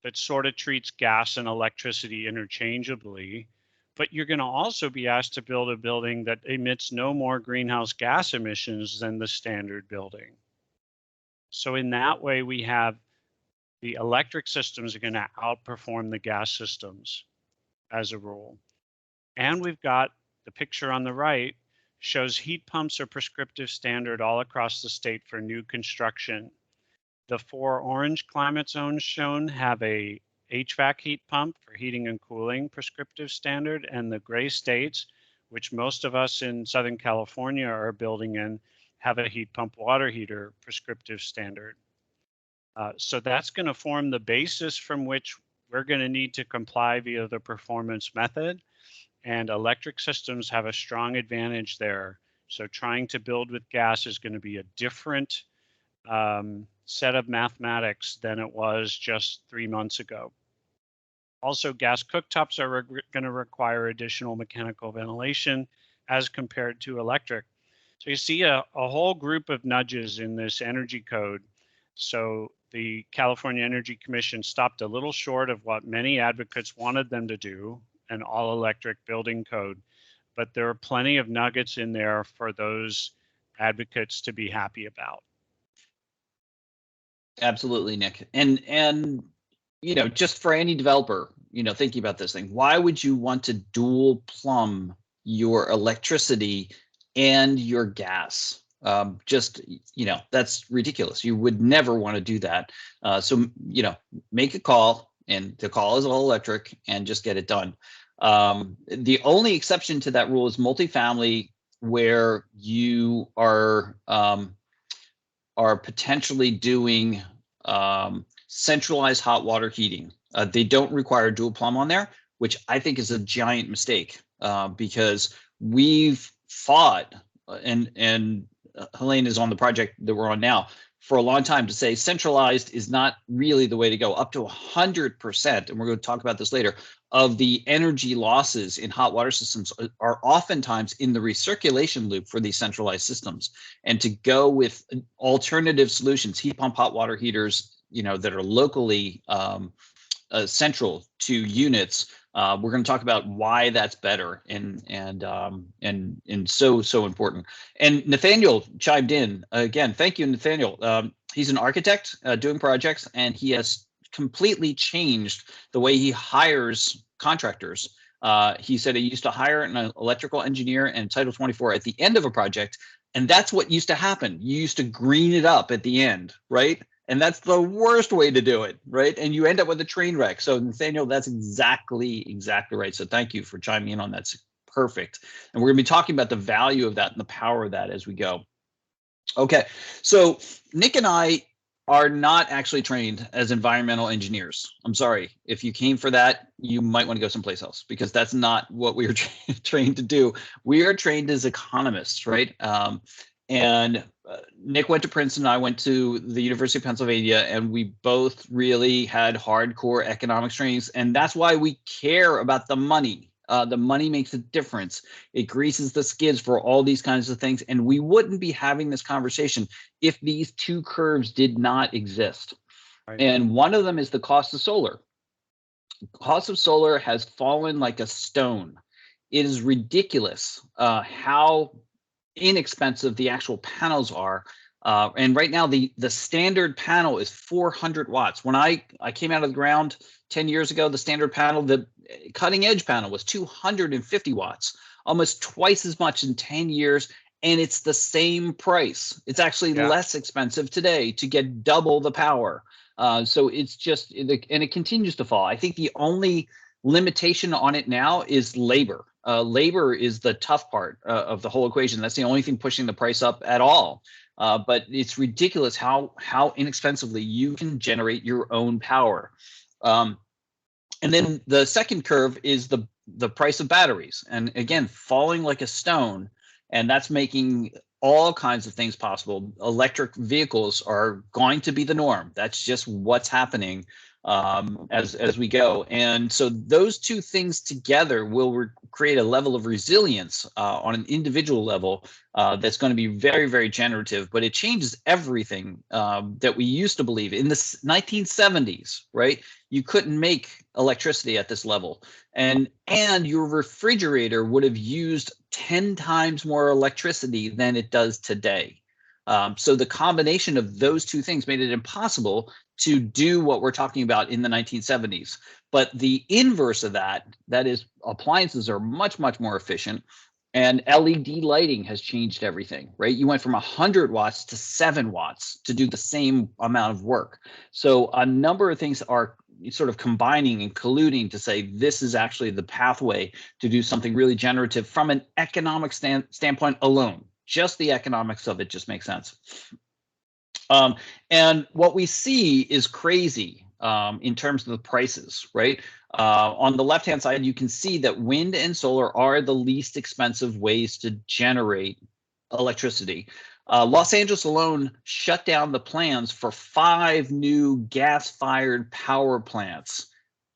that sort of treats gas and electricity interchangeably, but you're going to also be asked to build a building that emits no more greenhouse gas emissions than the standard building. So in that way, we have the electric systems are going to outperform the gas systems as a rule. And we've got the picture on the right shows heat pumps are prescriptive standard all across the state for new construction. The 4 orange climate zones shown have a HVAC heat pump for heating and cooling prescriptive standard, and the gray states, which most of us in Southern California are building in, have a heat pump water heater prescriptive standard. So that's going to form the basis from which we're going to need to comply via the performance method, and electric systems have a strong advantage there. So trying to build with gas is going to be a different set of mathematics than it was just 3 months ago. Also, gas cooktops are going to require additional mechanical ventilation as compared to electric. So you see a whole group of nudges in this energy code. So the California Energy Commission stopped a little short of what many advocates wanted them to do, an all-electric building code, but there are plenty of nuggets in there for those advocates to be happy about. Absolutely, Nick. And you know, just for any developer, you know, thinking about this thing, why would you want to dual plumb your electricity and your gas? Just, you know, that's ridiculous. You would never want to do that. So, you know, make a call, and the call is all electric, and just get it done. The only exception to that rule is multifamily, where you are potentially doing centralized hot water heating. They don't require dual plumb on there, which I think is a giant mistake, because we've fought, and Helene is on the project that we're on now, for a long time to say centralized is not really the way to go. Up to 100%, and we're going to talk about this later, of the energy losses in hot water systems are oftentimes in the recirculation loop for these centralized systems. And to go with alternative solutions, heat pump hot water heaters, you know, that are locally central to units, we're going to talk about why that's better and so important. And Nathaniel chimed in again. Thank you, Nathaniel. He's an architect doing projects, and he has completely changed the way he hires contractors. He said he used to hire an electrical engineer and Title 24 at the end of a project, and that's what used to happen. You used to green it up at the end, right? And that's the worst way to do it, right? And you end up with a train wreck. So Nathaniel, that's exactly right. So thank you for chiming in on that. It's perfect. And we're gonna be talking about the value of that and the power of that as we go. Okay, so Nick and I are not actually trained as environmental engineers. I'm sorry, if you came for that, you might want to go someplace else, because that's not what we are trained to do. We are trained as economists, right? And Nick went to Princeton, I went to the University of Pennsylvania, and we both really had hardcore economics trainings. And that's why we care about the money. The money makes a difference. It greases the skids for all these kinds of things. And we wouldn't be having this conversation if these two curves did not exist. Right. And one of them is the cost of solar. Cost of solar has fallen like a stone. It is ridiculous how inexpensive the actual panels are. And right now, the standard panel is 400 watts. When I came out of the ground 10 years ago, the standard panel, the cutting edge panel, was 250 watts, almost twice as much in 10 years. And it's the same price. It's actually less expensive today to get double the power. So it's just, and it continues to fall. I think the only limitation on it now is labor. Labor is the tough part of the whole equation. That's the only thing pushing the price up at all. But it's ridiculous how inexpensively you can generate your own power. And then the second curve is the price of batteries, and again, falling like a stone, and that's making all kinds of things possible. Electric vehicles are going to be the norm. That's just what's happening as we go. And so those two things together will create a level of resilience on an individual level that's going to be very, very generative, but it changes everything that we used to believe. In the 1970s, right, you couldn't make electricity at this level, and your refrigerator would have used 10 times more electricity than it does today. So the combination of those two things made it impossible to do what we're talking about in the 1970s. But the inverse of that is appliances are much, much more efficient, and LED lighting has changed everything, right? You went from 100 watts to 7 watts to do the same amount of work. So a number of things are sort of combining and colluding to say this is actually the pathway to do something really generative from an economic standpoint alone. Just the economics of it just makes sense. And what we see is crazy in terms of the prices, right? On the left-hand side, you can see that wind and solar are the least expensive ways to generate electricity. Los Angeles alone shut down the plans for 5 new gas-fired power plants.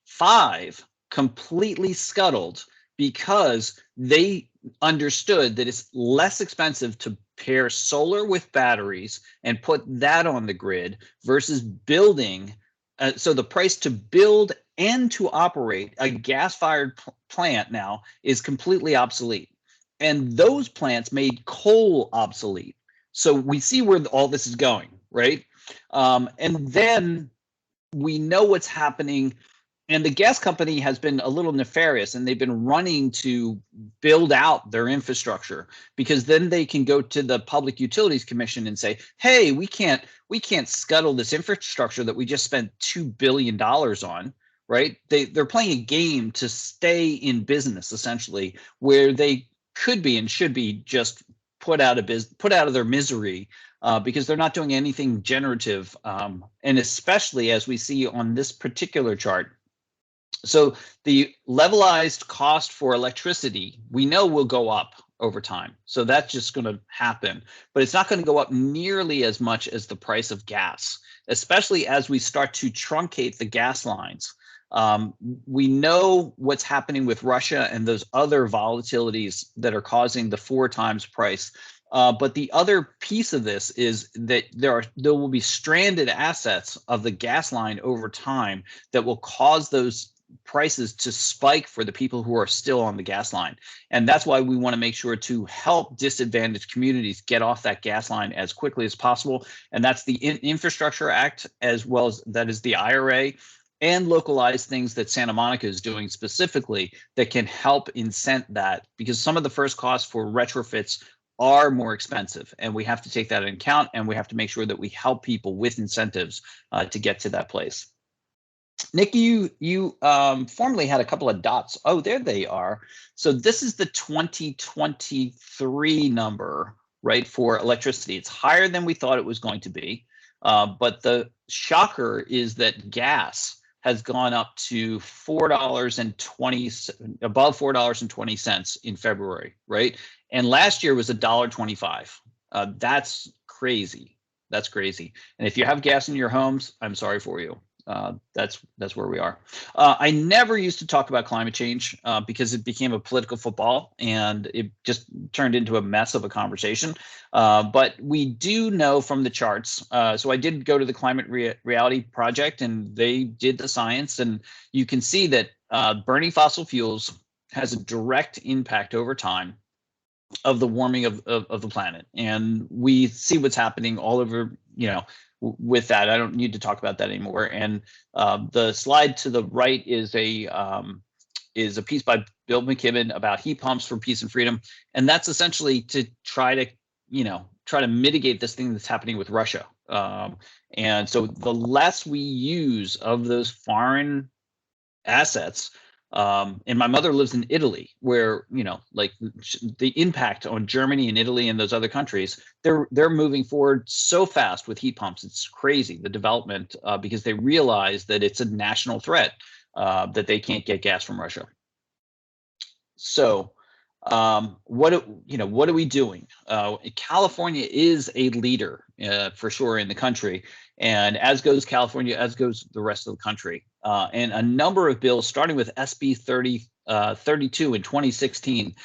5 completely scuttled because they understood that it's less expensive to pair solar with batteries and put that on the grid versus building. So the price to build and to operate a gas-fired plant now is completely obsolete. And those plants made coal obsolete. So we see where all this is going, right? And then we know what's happening. And the gas company has been a little nefarious, and they've been running to build out their infrastructure, because then they can go to the Public Utilities Commission and say, hey, we can't scuttle this infrastructure that we just spent $2 billion on, right? They're playing a game to stay in business, essentially, where they could be and should be just put out of their misery because they're not doing anything generative. And especially as we see on this particular chart. So the levelized cost for electricity, we know will go up over time. So that's just going to happen, but it's not going to go up nearly as much as the price of gas, especially as we start to truncate the gas lines. We know what's happening with Russia and those other volatilities that are causing the 4 times price. But the other piece of this is that there will be stranded assets of the gas line over time that will cause those prices to spike for the people who are still on the gas line. And that's why we want to make sure to help disadvantaged communities get off that gas line as quickly as possible. And that's the Infrastructure Act, as well as that is the IRA, and localized things that Santa Monica is doing specifically that can help incent that, because some of the first costs for retrofits are more expensive, and we have to take that into account, and we have to make sure that we help people with incentives to get to that place. Nick, you formerly had a couple of dots. Oh, there they are. So this is the 2023 number, right, for electricity. It's higher than we thought it was going to be. But the shocker is that gas has gone up to above $4.20 in February, right? And last year was $1.25. That's crazy. That's crazy. And if you have gas in your homes, I'm sorry for you. That's where we are. I never used to talk about climate change because it became a political football and it just turned into a mess of a conversation. But we do know from the charts. So I did go to the Climate Reality Project, and they did the science, and you can see that burning fossil fuels has a direct impact over time of the warming of the planet. And we see what's happening all over, with that. I don't need to talk about that anymore. And the slide to the right is a piece by Bill McKibben about heat pumps for peace and freedom. And that's essentially to try to mitigate this thing that's happening with Russia. And so the less we use of those foreign assets, and my mother lives in Italy, where, like the impact on Germany and Italy and those other countries, they're moving forward so fast with heat pumps. It's crazy, the development, because they realize that it's a national threat. that they can't get gas from Russia. So what are we doing? California is a leader for sure in the country, and as goes California, as goes the rest of the country. And a number of bills, starting with SB 32 in 2016,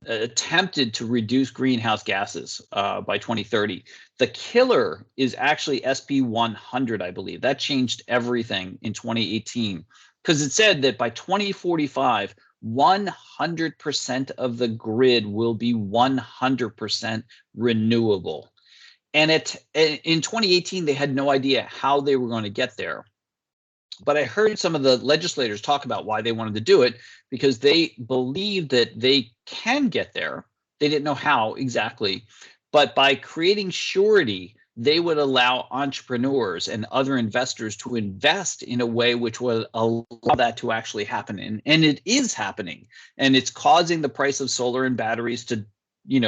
attempted to reduce greenhouse gases by 2030. The killer is actually SB 100, I believe. That changed everything in 2018 because it said that by 2045, 100% of the grid will be 100% renewable. And in 2018, they had no idea how they were going to get there. But I heard some of the legislators talk about why they wanted to do it, because they believed that they can get there. They didn't know how exactly, but by creating surety, they would allow entrepreneurs and other investors to invest in a way which would allow that to actually happen. And it is happening, and it's causing the price of solar and batteries to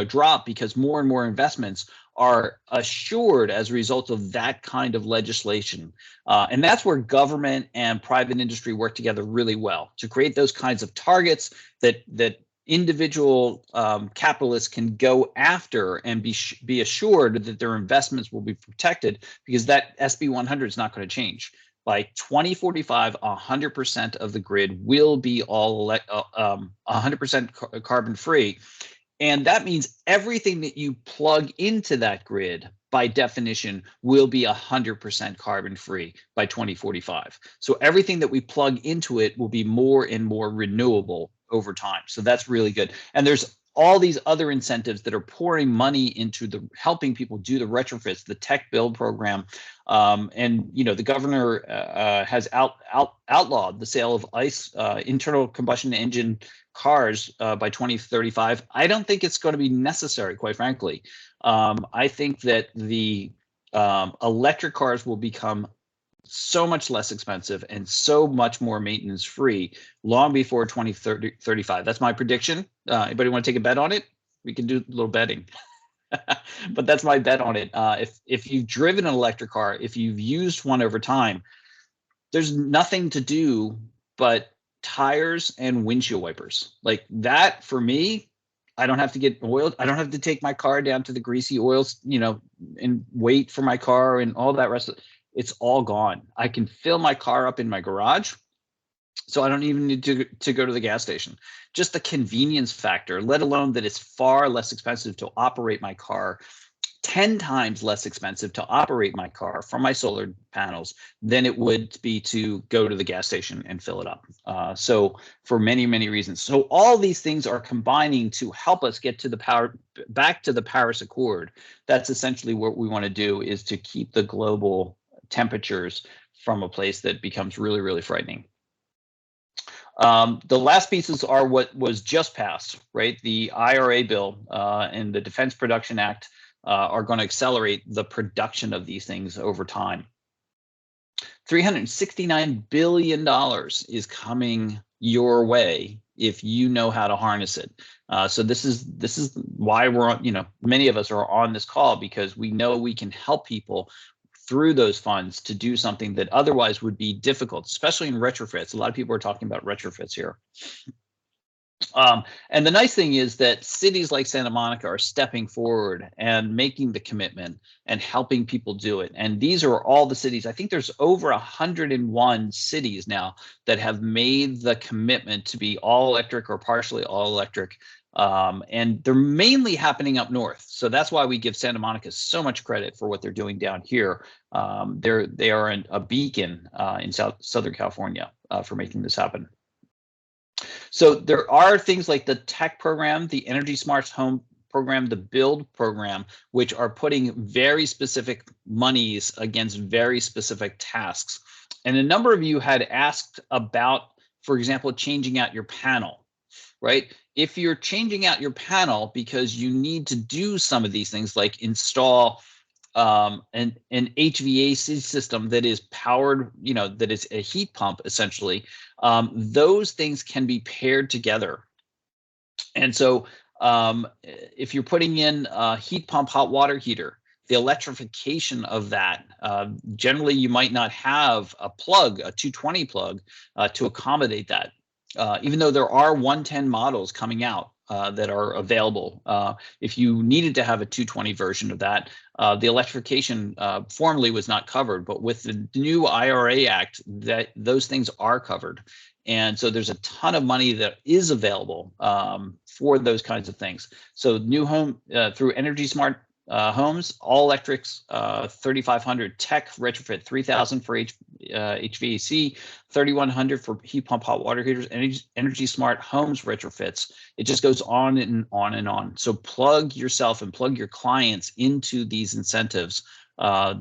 drop, because more and more investments are assured as a result of that kind of legislation. And that's where government and private industry work together really well to create those kinds of targets that individual capitalists can go after and be assured that their investments will be protected, because that SB 100 is not going to change. By 2045, 100% of the grid will be all 100% carbon free. And that means everything that you plug into that grid, by definition, will be 100% carbon free by 2045. So everything that we plug into it will be more and more renewable over time. So that's really good. And there's all these other incentives that are pouring money into helping people do the retrofits, the tech build program. And the governor has outlawed the sale of ICE, internal combustion engine cars by 2035. I don't think it's going to be necessary, quite frankly. I think that the electric cars will become so much less expensive and so much more maintenance free long before 2035. That's my prediction. Anybody want to take a bet on it? We can do a little betting. But that's my bet on it. If you've driven an electric car, if you've used one over time, there's nothing to do but tires and windshield wipers. Like that, for me, I don't have to get oiled. I don't have to take my car down to the greasy oils, and wait for my car and all that rest of it. It's all gone. I can fill my car up in my garage, so I don't even need to go to the gas station. Just the convenience factor, let alone that it's far less expensive to operate my car, 10 times less expensive to operate my car from my solar panels than it would be to go to the gas station and fill it up. So for many, many reasons. So all these things are combining to help us get to back to the Paris Accord. That's essentially what we want to do, is to keep the global temperatures from a place that becomes really, really frightening. The last pieces are what was just passed, right? The IRA bill and the Defense Production Act are going to accelerate the production of these things over time. $369 billion is coming your way if you know how to harness it. So this is why we're on, many of us are on this call, because we know we can help people through those funds to do something that otherwise would be difficult, especially in retrofits. A lot of people are talking about retrofits here. And the nice thing is that cities like Santa Monica are stepping forward and making the commitment and helping people do it. And these are all the cities. I think there's over 101 cities now that have made the commitment to be all electric or partially all electric. And they're mainly happening up north. So that's why we give Santa Monica so much credit for what they're doing down here. They are a beacon in Southern California for making this happen. So there are things like the tech program, the Energy Smart Home program, the build program, which are putting very specific monies against very specific tasks. And a number of you had asked about, for example, changing out your panel, right? If you're changing out your panel because you need to do some of these things, like install an HVAC system that is powered, that is a heat pump, essentially, those things can be paired together. And so if you're putting in a heat pump hot water heater, the electrification of that. Generally, you might not have a plug, a 220 plug, to accommodate that. Even though there are 110 models coming out that are available, if you needed to have a 220 version of that, the electrification formerly was not covered, but with the new IRA Act, that those things are covered. And so there's a ton of money that is available for those kinds of things. So new home through Energy Smart homes, all electrics, 3,500 tech retrofit, 3,000 for HVAC, 3,100 for heat pump hot water heaters, Energy Smart homes retrofits. It just goes on and on and on. So plug yourself and plug your clients into these incentives.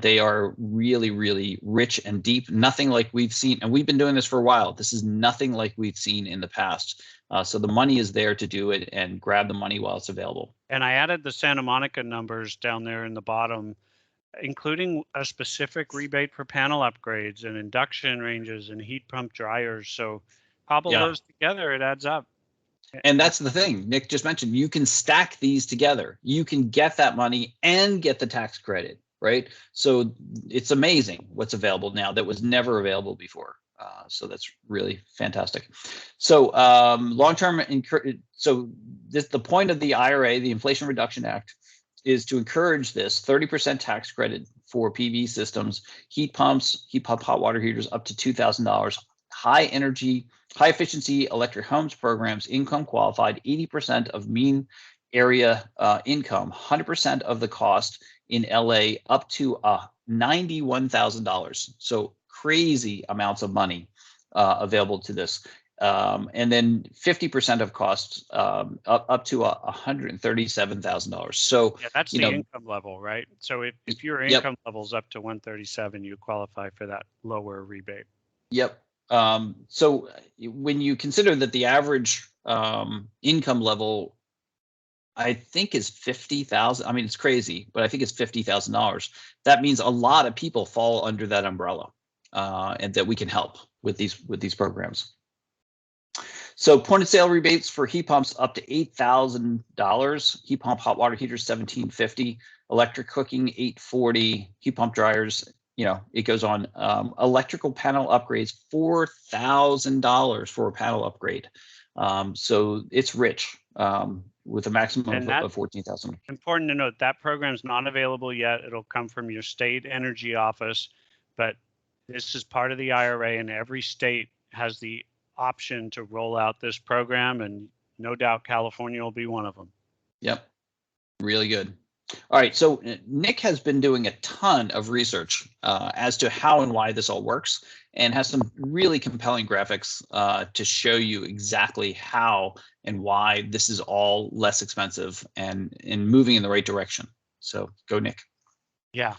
They are really, really rich and deep. Nothing like we've seen, and we've been doing this for a while. This is nothing like we've seen in the past. So the money is there to do it, and grab the money while it's available. And I added the Santa Monica numbers down there in the bottom, including a specific rebate for panel upgrades and induction ranges and heat pump dryers. So cobble those together, it adds up. And that's the thing Nick just mentioned. You can stack these together. You can get that money and get the tax credit, right? So it's amazing what's available now that was never available before. So that's really fantastic. So long-term, so the point of the IRA, the Inflation Reduction Act, is to encourage this 30% tax credit for PV systems, heat pumps, heat pump hot water heaters up to $2,000, high energy, high efficiency electric homes programs, income qualified, 80% of mean area income, 100% of the cost in LA, up to $91,000. So crazy amounts of money available to this. And then 50% of costs up to $137,000. So yeah, that's the income level, right? So if your income level's up to 137, you qualify for that lower rebate. Yep. So when you consider that the average income level, I think, is $50,000. I mean, it's crazy, but I think it's $50,000. That means a lot of people fall under that umbrella, and that we can help with these programs. So point of sale rebates for heat pumps up to $8,000. Heat pump hot water heaters $1,750. Electric cooking $840. Heat pump dryers, it goes on. Electrical panel upgrades $4,000 for a panel upgrade. So it's rich. With a maximum of 14,000. Important to note, that program's not available yet. It'll come from your state energy office, but this is part of the IRA, and every state has the option to roll out this program, and no doubt California will be one of them. Yep, really good. All right, so Nick has been doing a ton of research as to how and why this all works, and has some really compelling graphics to show you exactly how and why this is all less expensive and moving in the right direction. So go, Nick. Yeah.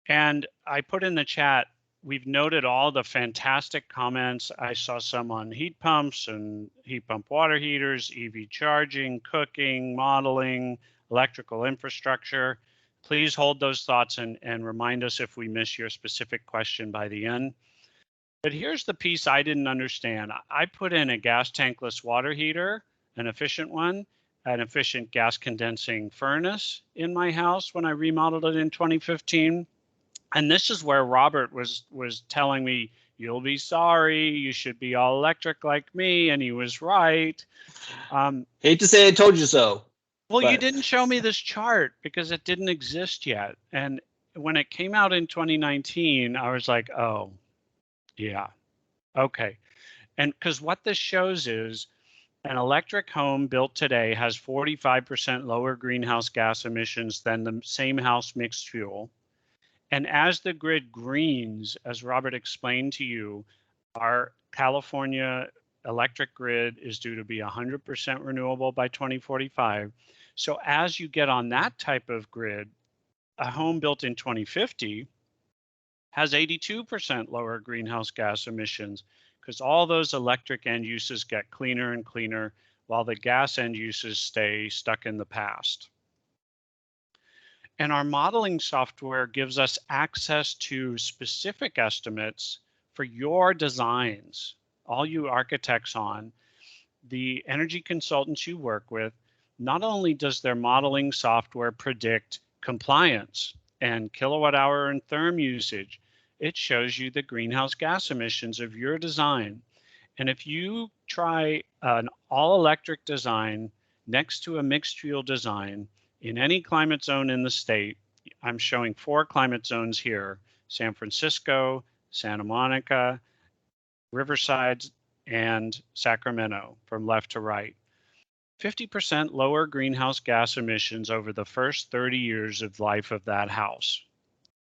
And I put in the chat, we've noted all the fantastic comments. I saw some on heat pumps and heat pump water heaters, EV charging, cooking, modeling, electrical infrastructure. Please hold those thoughts and remind us if we miss your specific question by the end. But here's the piece I didn't understand. I put in a gas tankless water heater, an efficient one, an efficient gas condensing furnace in my house when I remodeled it in 2015. And this is where Robert was telling me, you'll be sorry, you should be all electric like me. And he was right. Hate to say I told you so. Well, you didn't show me this chart because it didn't exist yet. And when it came out in 2019, I was like, oh, yeah, okay. And because what this shows is an electric home built today has 45% lower greenhouse gas emissions than the same house mixed fuel. And as the grid greens, as Robert explained to you, our California electric grid is due to be 100% renewable by 2045. So as you get on that type of grid, a home built in 2050 has 82% lower greenhouse gas emissions because all those electric end uses get cleaner and cleaner while the gas end uses stay stuck in the past. And our modeling software gives us access to specific estimates for your designs, all you architects on, the energy consultants you work with. Not only does their modeling software predict compliance and kilowatt hour and therm usage. It shows you the greenhouse gas emissions of your design. And if you try an all-electric design next to a mixed fuel design in any climate zone in the state, I'm showing 4 climate zones here: San Francisco, Santa Monica, Riverside, and Sacramento from left to right. 50% lower greenhouse gas emissions over the first 30 years of life of that house.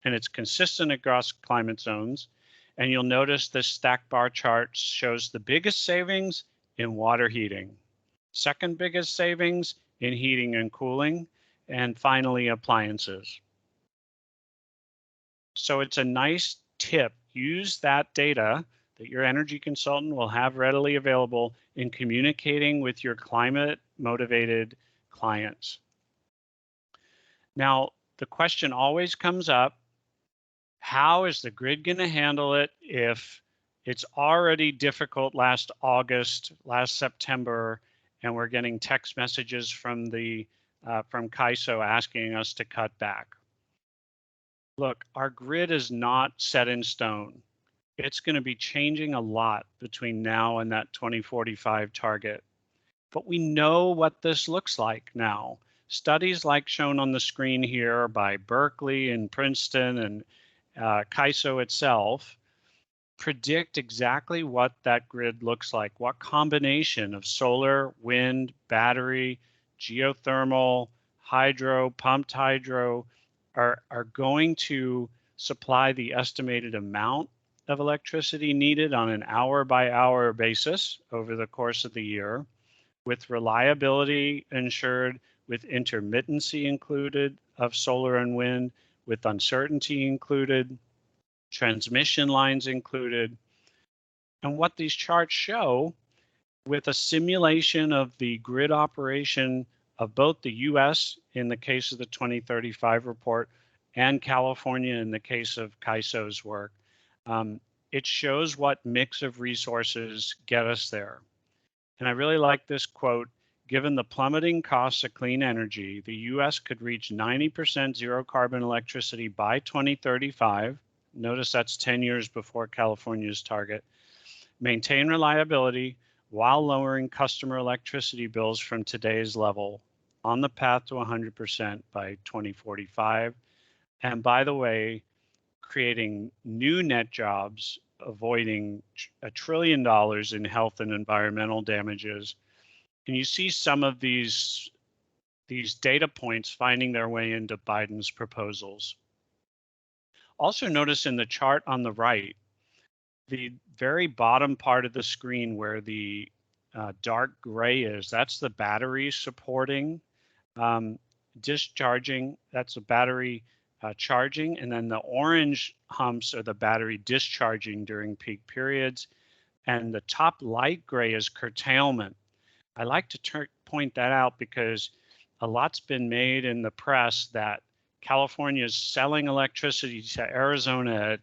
And it's consistent across climate zones. And you'll notice this stack bar chart shows the biggest savings in water heating, second biggest savings in heating and cooling, and finally appliances. So it's a nice tip. Use that data that your energy consultant will have readily available in communicating with your climate motivated clients. Now, the question always comes up, how is the grid going to handle it if it's already difficult last August, last September, and we're getting text messages from CAISO asking us to cut back? Look, our grid is not set in stone. It's going to be changing a lot between now and that 2045 target. But we know what this looks like now. Studies like shown on the screen here by Berkeley and Princeton and CAISO itself predict exactly what that grid looks like, what combination of solar, wind, battery, geothermal, hydro, pumped hydro are going to supply the estimated amount of electricity needed on an hour-by-hour basis over the course of the year, with reliability ensured, with intermittency included of solar and wind, with uncertainty included, transmission lines included. And what these charts show, with a simulation of the grid operation of both the US in the case of the 2035 report and California in the case of CAISO's work, it shows what mix of resources get us there. And I really like this quote: given the plummeting costs of clean energy, the US could reach 90% zero carbon electricity by 2035. Notice that's 10 years before California's target. Maintain reliability while lowering customer electricity bills from today's level, on the path to 100% by 2045. And by the way, creating new net jobs, avoiding $1 trillion in health and environmental damages. And you see some of these data points finding their way into Biden's proposals. Also notice in the chart on the right, the very bottom part of the screen where the dark gray is, that's the battery supporting discharging, that's a battery charging, and then the orange humps are the battery discharging during peak periods, and the top light gray is curtailment. I like to point that out because a lot's been made in the press that California is selling electricity to Arizona at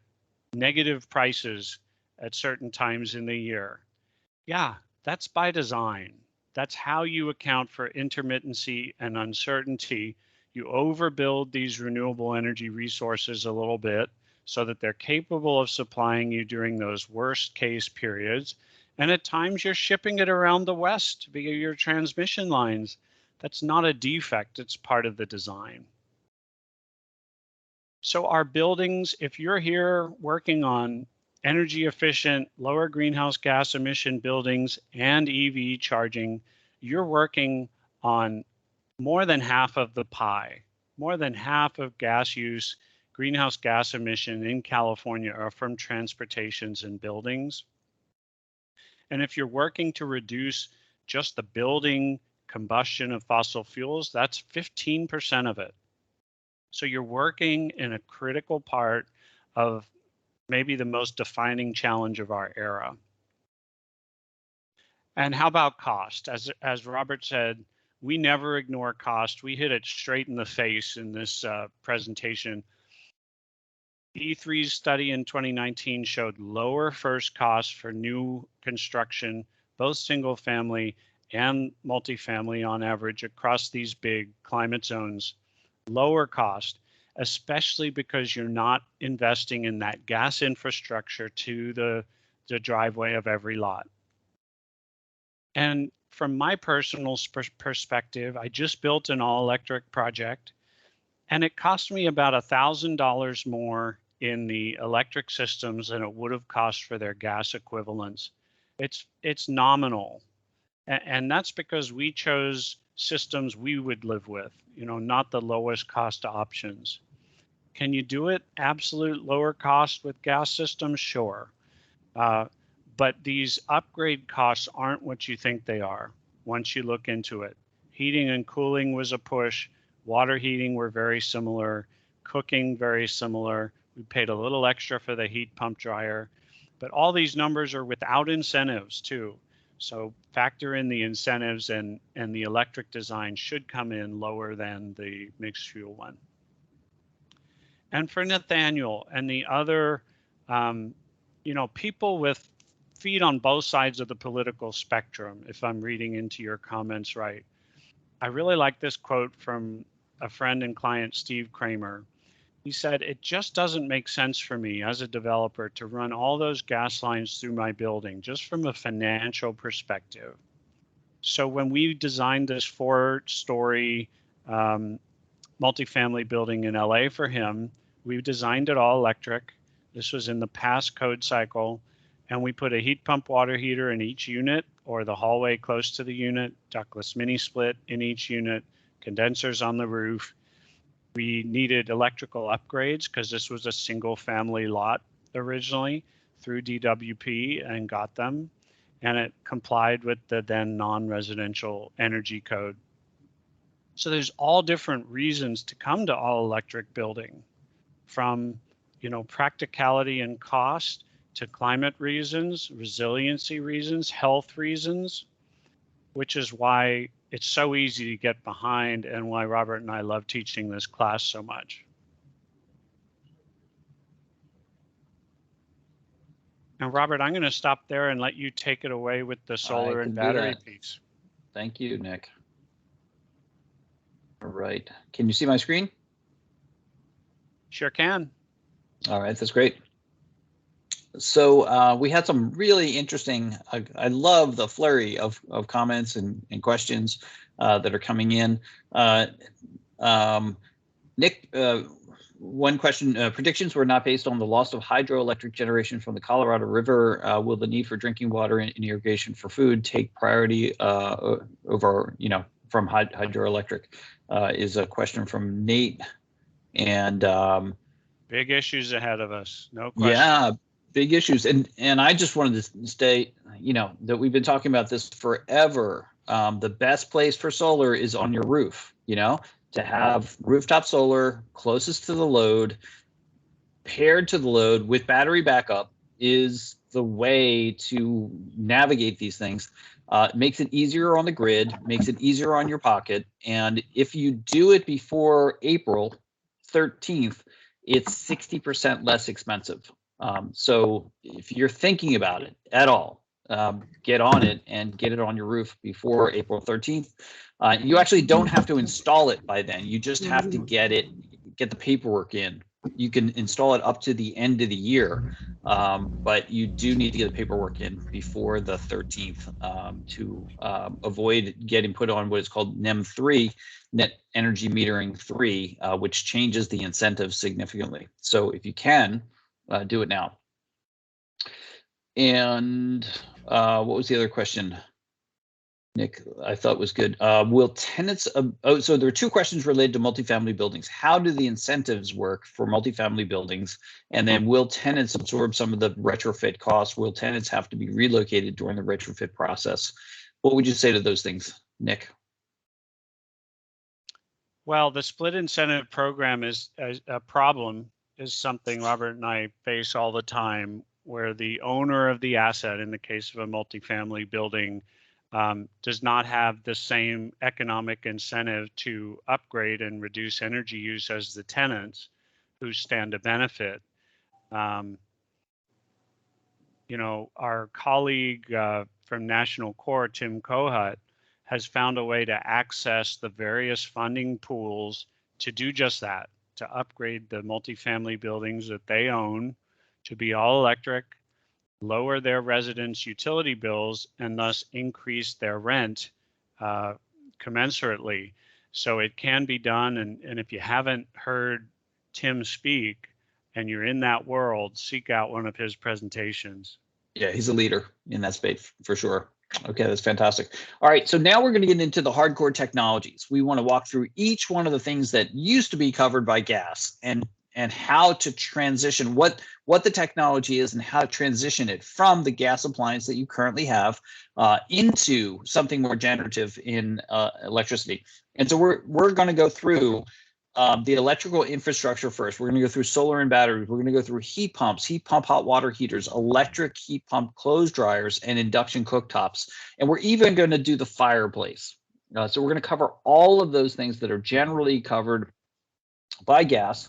negative prices at certain times in the year. Yeah, that's by design. That's how you account for intermittency and uncertainty. You overbuild these renewable energy resources a little bit so that they're capable of supplying you during those worst case periods. And at times you're shipping it around the West via your transmission lines. That's not a defect, it's part of the design. So our buildings, if you're here working on energy efficient, lower greenhouse gas emission buildings and EV charging, you're working on more than half of the pie. More than half of gas use, greenhouse gas emission in California are from transportations and buildings. And if you're working to reduce just the building combustion of fossil fuels, that's 15% of it. So you're working in a critical part of maybe the most defining challenge of our era. And how about cost? As Robert said, we never ignore cost. We hit it straight in the face in this presentation. E3's study in 2019 showed lower first costs for new construction, both single family and multifamily on average across these big climate zones lower cost, especially because you're not investing in that gas infrastructure to the driveway of every lot. And from my personal perspective, I just built an all-electric project, and it cost me about $1,000 more in the electric systems than it would have cost for their gas equivalents. It's nominal, and that's because we chose systems we would live with, not the lowest cost options. Can you do it absolute lower cost with gas systems? Sure. But these upgrade costs aren't what you think they are once you look into it. Heating and cooling was a push. Water heating were very similar. Cooking, very similar. We paid a little extra for the heat pump dryer. But all these numbers are without incentives too. So factor in the incentives, and the electric design should come in lower than the mixed fuel one. And for Nathaniel and the other, people with feet on both sides of the political spectrum, if I'm reading into your comments right, I really like this quote from a friend and client, Steve Kramer. He said, "It just doesn't make sense for me as a developer to run all those gas lines through my building, just from a financial perspective." So when we designed this 4-story multifamily building in LA for him, we designed it all electric. This was in the past code cycle, and we put a heat pump water heater in each unit, or the hallway close to the unit, ductless mini split in each unit, condensers on the roof. We needed electrical upgrades because this was a single family lot originally through DWP, and got them, and it complied with the then non-residential energy code. So there's all different reasons to come to all electric building, from practicality and cost to climate reasons, resiliency reasons, health reasons, which is why it's so easy to get behind and why Robert and I love teaching this class so much. And Robert, I'm going to stop there and let you take it away with the solar and battery piece. Thank you, Nick. All right. Can you see my screen? Sure can. All right, that's great. So we had some really interesting, I love the flurry of comments and questions that are coming in. Nick, one question, predictions were not based on the loss of hydroelectric generation from the Colorado River. Will the need for drinking water and irrigation for food take priority over, from hydroelectric? Is a question from Nate. And big issues ahead of us, no question. Yeah, big issues. And I just wanted to state, that we've been talking about this forever. The best place for solar is on your roof, to have rooftop solar closest to the load, paired to the load with battery backup is the way to navigate these things. It makes it easier on the grid, makes it easier on your pocket. And if you do it before April 13th, it's 60% less expensive. So if you're thinking about it at all, get on it and get it on your roof before April 13th. You actually don't have to install it by then. You just have to get the paperwork in. You can install it up to the end of the year, but you do need to get the paperwork in before the 13th to avoid getting put on what is called NEM 3, Net Energy Metering 3, which changes the incentive significantly. So if you can, do it now. And what was the other question, Nick? I thought was good. Will tenants, so there are two questions related to multifamily buildings. How do the incentives work for multifamily buildings? And then will tenants absorb some of the retrofit costs? Will tenants have to be relocated during the retrofit process? What would you say to those things, Nick? Well, the split incentive program is a problem, is something Robert and I face all the time, where the owner of the asset, in the case of a multifamily building, does not have the same economic incentive to upgrade and reduce energy use as the tenants who stand to benefit. Our colleague from National Core, Tim Kohut, has found a way to access the various funding pools to do just that, to upgrade the multifamily buildings that they own to be all electric, lower their residents' utility bills, and thus increase their rent commensurately. So it can be done. And if you haven't heard Tim speak and you're in that world, seek out one of his presentations. Yeah, he's a leader in that space for sure. Okay, that's fantastic. All right, so now we're going to get into the hardcore technologies. We want to walk through each one of the things that used to be covered by gas and how to transition, what the technology is and how to transition it from the gas appliance that you currently have into something more generative in electricity. And so we're going to go through the electrical infrastructure first. We're going to go through solar and batteries. We're going to go through heat pumps, heat pump hot water heaters, electric heat pump clothes dryers, and induction cooktops. And we're even going to do the fireplace. So we're going to cover all of those things that are generally covered by gas.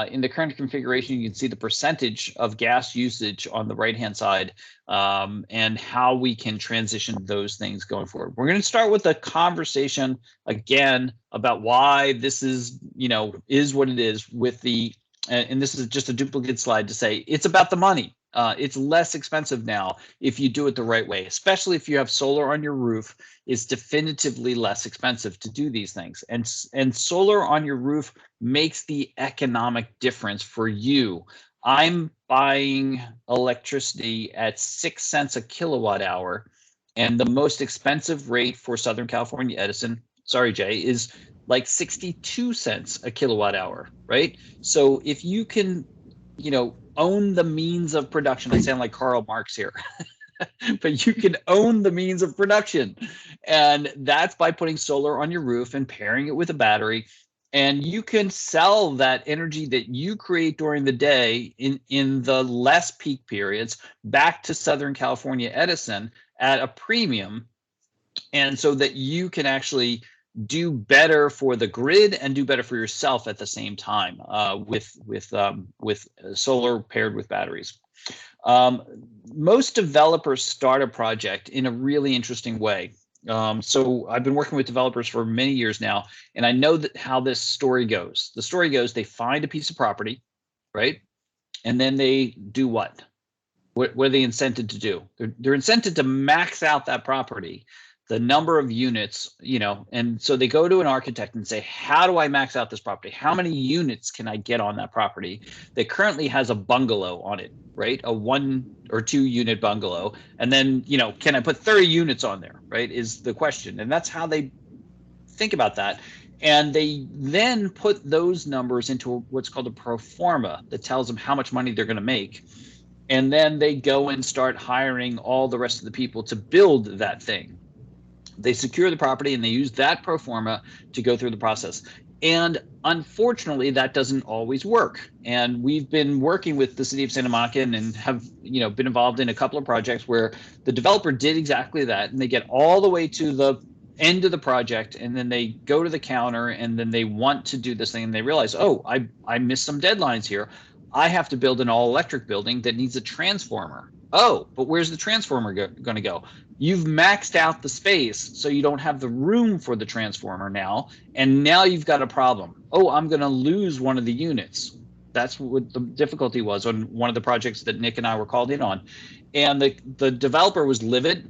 In the current configuration, you can see the percentage of gas usage on the right-hand side and how we can transition those things going forward. We're going to start with a conversation again about why this is, is what it is with the, and this is just a duplicate slide to say it's about the money. It's less expensive now if you do it the right way, especially if you have solar on your roof. It's definitively less expensive to do these things. And solar on your roof makes the economic difference for you. I'm buying electricity at 6 cents a kilowatt hour, and the most expensive rate for Southern California Edison, sorry, Jay, is like 62 cents a kilowatt hour, right? So if you can, own the means of production. I sound like Karl Marx here, but you can own the means of production. And that's by putting solar on your roof and pairing it with a battery. And you can sell that energy that you create during the day in the less peak periods back to Southern California Edison at a premium. And so that you can actually do better for the grid and do better for yourself at the same time with solar paired with batteries. Most developers start a project in a really interesting way. So I've been working with developers for many years now, and I know that how this story goes. The story goes, they find a piece of property, right? And then they do what? What are they incented to do? They're incented to max out that property, the number of units, and so they go to an architect and say, how do I max out this property? How many units can I get on that property that currently has a bungalow on it, right? A 1 or 2 unit bungalow. And then, can I put 30 units on there, right? Is the question. And that's how they think about that. And they then put those numbers into what's called a pro forma that tells them how much money they're going to make. And then they go and start hiring all the rest of the people to build that thing. They secure the property and they use that pro forma to go through the process. And unfortunately, that doesn't always work. And we've been working with the city of Santa Monica and have been involved in a couple of projects where the developer did exactly that. And they get all the way to the end of the project and then they go to the counter and then they want to do this thing and they realize, oh, I missed some deadlines here. I have to build an all electric building that needs a transformer. Oh, but where's the transformer going to go? You've maxed out the space, so you don't have the room for the transformer now, and now you've got a problem. Oh, I'm going to lose one of the units. That's what the difficulty was on one of the projects that Nick and I were called in on. And the developer was livid,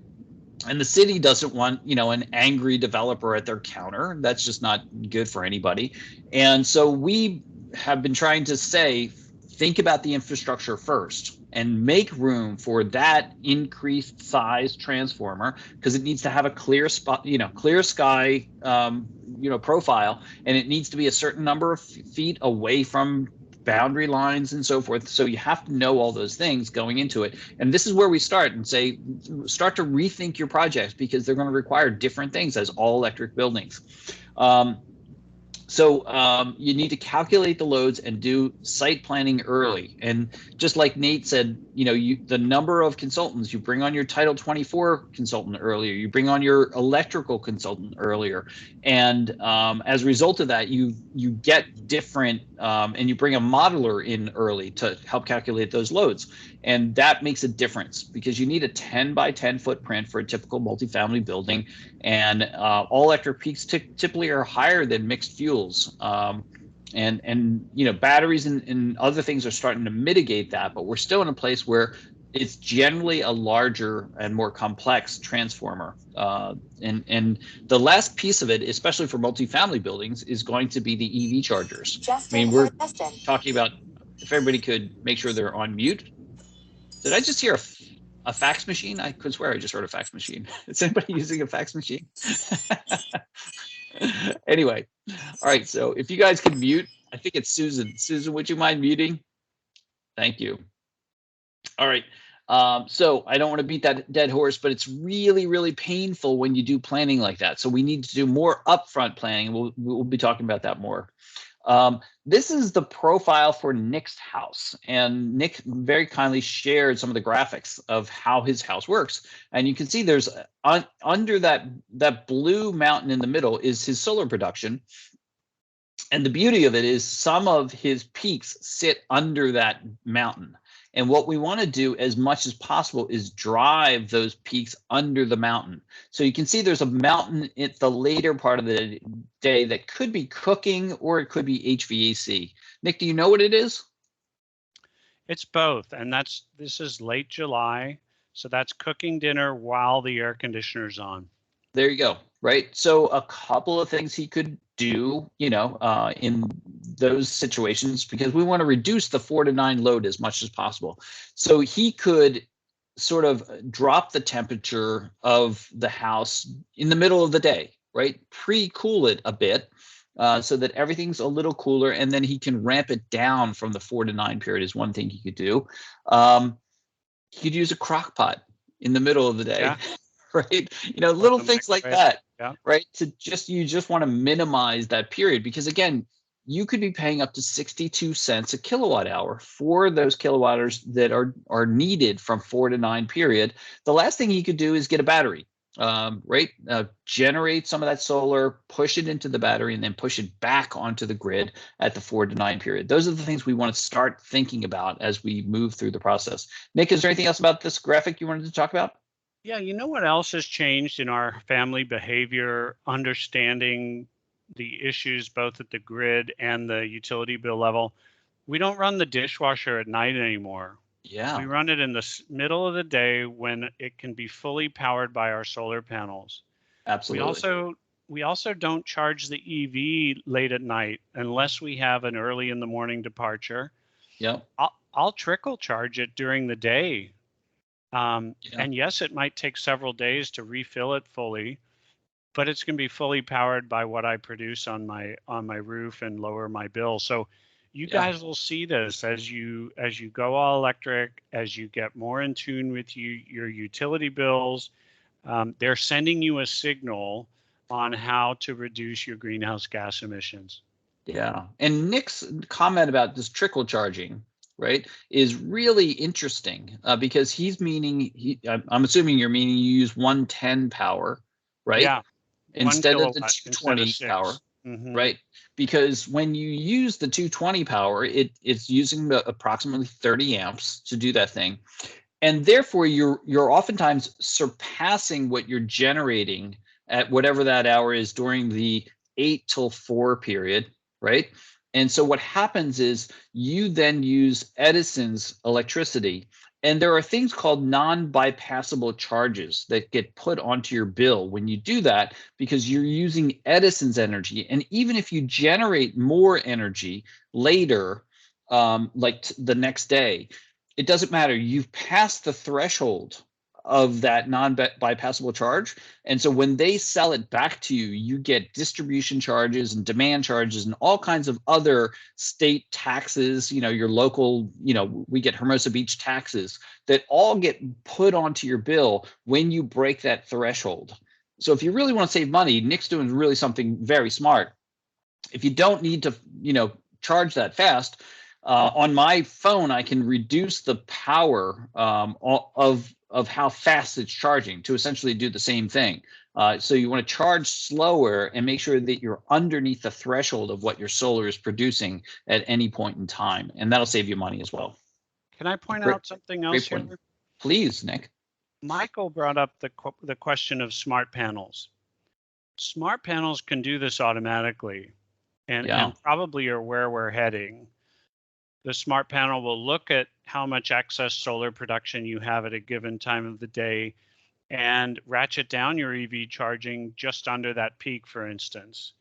and the city doesn't want, an angry developer at their counter. That's just not good for anybody. And so we have been trying to say, think about the infrastructure first and make room for that increased size transformer because it needs to have a clear spot, clear sky, profile, and it needs to be a certain number of feet away from boundary lines and so forth. So you have to know all those things going into it. And this is where we start and say, start to rethink your projects because they're going to require different things as all electric buildings. So you need to calculate the loads and do site planning early. And just like Nate said, the number of consultants, you bring on your Title 24 consultant earlier, you bring on your electrical consultant earlier. And as a result of that, you get different, and you bring a modeler in early to help calculate those loads. And that makes a difference because you need a 10 by 10 footprint for a typical multifamily building. And all electric peaks typically are higher than mixed fuels. And you know, batteries and other things are starting to mitigate that, but we're still in a place where it's generally a larger and more complex transformer. And the last piece of it, especially for multifamily buildings, is going to be the EV chargers. Justin, I mean, we're talking about, if everybody could make sure they're on mute. Did I just hear a fax machine? I could swear I just heard a fax machine. Is anybody using a fax machine? Anyway, all right, so if you guys can mute, I think it's Susan. Susan, would you mind muting? Thank you. All right. So I don't want to beat that dead horse, but it's really, really painful when you do planning like that. So we need to do more upfront planning. We'll be talking about that more. This is the profile for Nick's house, and Nick very kindly shared some of the graphics of how his house works. And you can see there's under that blue mountain in the middle is his solar production. And the beauty of it is some of his peaks sit under that mountain. And what we want to do as much as possible is drive those peaks under the mountain. So you can see there's a mountain at the later part of the day that could be cooking or it could be HVAC. Nick, do you know what it is? It's both. And this is late July. So that's cooking dinner while the air conditioner's on. There you go. Right. So a couple of things he could do, you know, in those situations, because we want to reduce the 4 to 9 load as much as possible. So he could sort of drop the temperature of the house in the middle of the day, right? Pre-cool it a bit so that everything's a little cooler, and then he can ramp it down from the 4 to 9 period is one thing he could do. He could use a crock pot in the middle of the day. Yeah. Right, you know, little things like that. Yeah. Right, you just want to minimize that period, because again, you could be paying up to 62 cents a kilowatt hour for those kilowatt hours that are needed from 4 to 9 period. The last thing he could do is get a battery, right? Generate some of that solar, push it into the battery, and then push it back onto the grid at the 4 to 9 period. Those are the things we want to start thinking about as we move through the process. Nick, is there anything else about this graphic you wanted to talk about? Yeah, you know what else has changed in our family behavior, understanding the issues both at the grid and the utility bill level? We don't run the dishwasher at night anymore. Yeah. We run it in the middle of the day when it can be fully powered by our solar panels. Absolutely. We also don't charge the EV late at night unless we have an early in the morning departure. Yeah. I'll trickle charge it during the day. And yes, it might take several days to refill it fully, but it's going to be fully powered by what I produce on my roof and lower my bill. So you guys will see this as you go all electric, as you get more in tune with your utility bills. They're sending you a signal on how to reduce your greenhouse gas emissions. Yeah. And Nick's comment about this trickle charging, right, is really interesting because he's meaning, I'm assuming you're meaning you use 110 power, right? Yeah. Instead of the 220 power, right? Because when you use the 220 power, it's using approximately 30 amps to do that thing. And therefore, you're oftentimes surpassing what you're generating at whatever that hour is during the 8 till 4 period, right? And so what happens is you then use Edison's electricity, and there are things called non-bypassable charges that get put onto your bill when you do that, because you're using Edison's energy. And even if you generate more energy later, like the next day, it doesn't matter. You've passed the threshold of that non-bypassable charge. And so when they sell it back to you, you get distribution charges and demand charges and all kinds of other state taxes, you know, your local, you know, we get Hermosa Beach taxes that all get put onto your bill when you break that threshold. So if you really want to save money, Nick's doing really something very smart. If you don't need to, you know, charge that fast, on my phone, I can reduce the power of how fast it's charging to essentially do the same thing. So you want to charge slower and make sure that you're underneath the threshold of what your solar is producing at any point in time, and that'll save you money as well. Can I point Great- out something Great else point. here? Please, Nick. Michael brought up the question of smart panels. Smart panels can do this automatically, and probably are where we're heading. The smart panel will look at how much excess solar production you have at a given time of the day and ratchet down your EV charging just under that peak, for instance.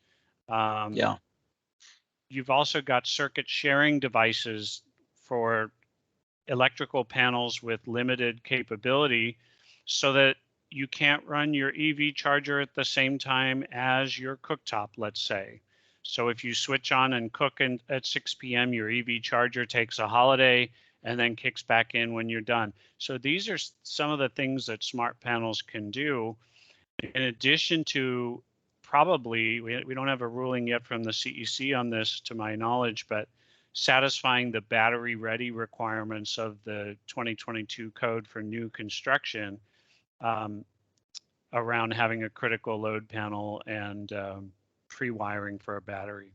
You've also got circuit sharing devices for electrical panels with limited capability so that you can't run your EV charger at the same time as your cooktop, let's say. So if you switch on and cook at 6 p.m., your EV charger takes a holiday and then kicks back in when you're done. So these are some of the things that smart panels can do. In addition to probably, we don't have a ruling yet from the CEC on this to my knowledge, but satisfying the battery ready requirements of the 2022 code for new construction around having a critical load panel and pre-wiring for a battery.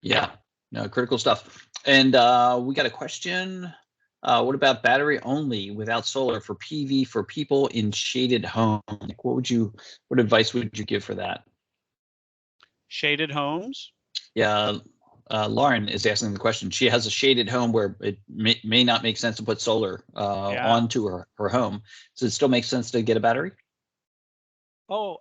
Yeah, no, critical stuff. And we got a question. What about battery only without solar for PV for people in shaded homes? What advice would you give for that? Shaded homes? Yeah, Lauren is asking the question. She has a shaded home where it may not make sense to put solar onto her home. Does it still make sense to get a battery? Oh,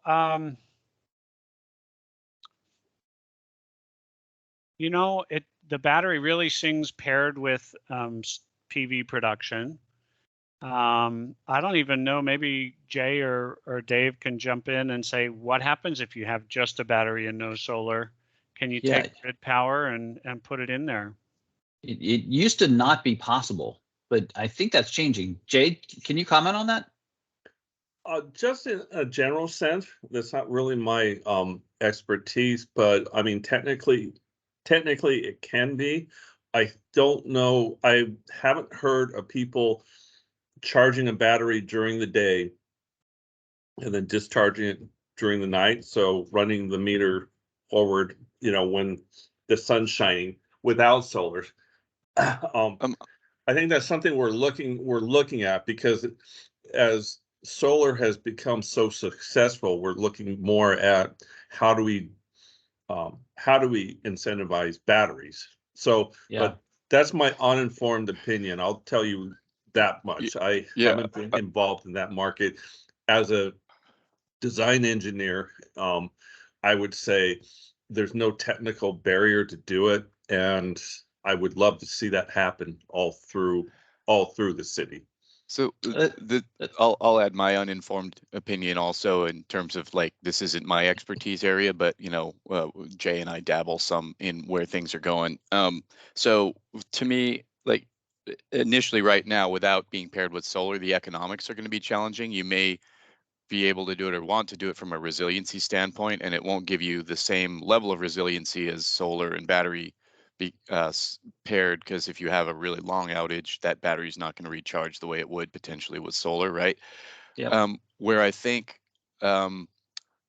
you know, the battery really sings paired with PV production. I don't even know, maybe Jay or Dave can jump in and say, what happens if you have just a battery and no solar? Can you take grid power and put it in there? It used to not be possible, but I think that's changing. Jay, can you comment on that? Just in a general sense, that's not really my expertise, but I mean, technically it can be. I don't know. I haven't heard of people charging a battery during the day and then discharging it during the night. So running the meter forward, you know, when the sun's shining without solar. I think that's something we're looking at, because as solar has become so successful, we're looking more at how do we incentivize batteries. So, but that's my uninformed opinion. I'll tell you that much. I haven't been involved in that market. As a design engineer, I would say there's no technical barrier to do it, and I would love to see that happen all through the city. So I'll add my uninformed opinion also, in terms of, like, this isn't my expertise area, but you know, Jay and I dabble some in where things are going. So to me, like, initially right now, without being paired with solar, the economics are going to be challenging. You may be able to do it or want to do it from a resiliency standpoint, and it won't give you the same level of resiliency as solar and battery paired, because if you have a really long outage, that battery is not going to recharge the way it would potentially with solar, right? Where I think kind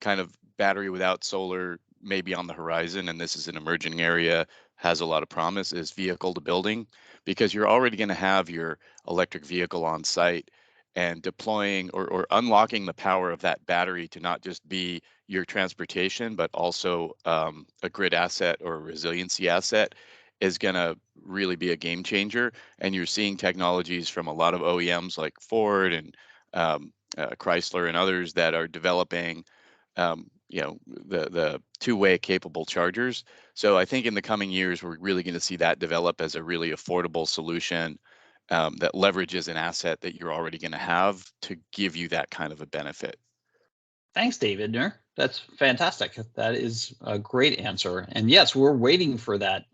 of battery without solar may be on the horizon, and this is an emerging area, has a lot of promise, is vehicle to building, because you're already going to have your electric vehicle on site, and deploying or unlocking the power of that battery to not just be your transportation, but also a grid asset or a resiliency asset, is going to really be a game changer. And you're seeing technologies from a lot of OEMs like Ford and Chrysler and others that are developing you know, the two-way capable chargers. So I think in the coming years, we're really going to see that develop as a really affordable solution that leverages an asset that you're already going to have to give you that kind of a benefit. Thanks, David. That's fantastic. That is a great answer. And yes, we're waiting for that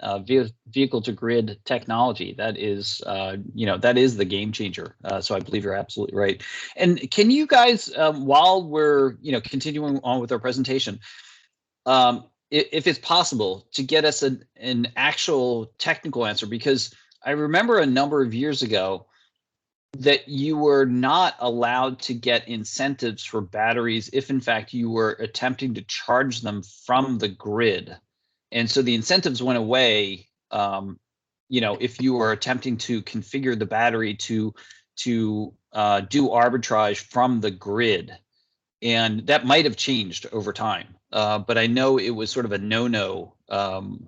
vehicle to grid technology. That is, that is the game changer. So I believe you're absolutely right. And can you guys, while we're, continuing on with our presentation, if it's possible to get us an actual technical answer, because I remember a number of years ago that you were not allowed to get incentives for batteries if in fact you were attempting to charge them from the grid. And so the incentives went away, if you are attempting to configure the battery to do arbitrage from the grid. And that might have changed over time. But I know it was sort of a no-no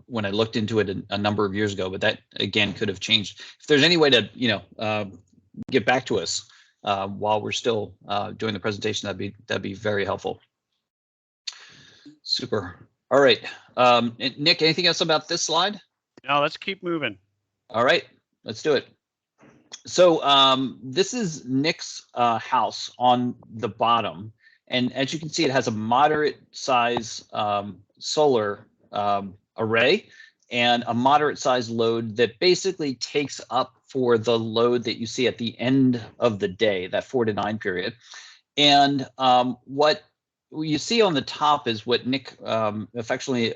when I looked into it a number of years ago, but that again could have changed. If there's any way to, get back to us while we're still doing the presentation, that'd be very helpful. Super. All right. Nick, anything else about this slide? No, let's keep moving. All right, let's do it. So this is Nick's house on the bottom. And as you can see, it has a moderate size solar array and a moderate size load that basically takes up for the load that you see at the end of the day, that 4 to 9 period. And what you see on the top is what Nick affectionately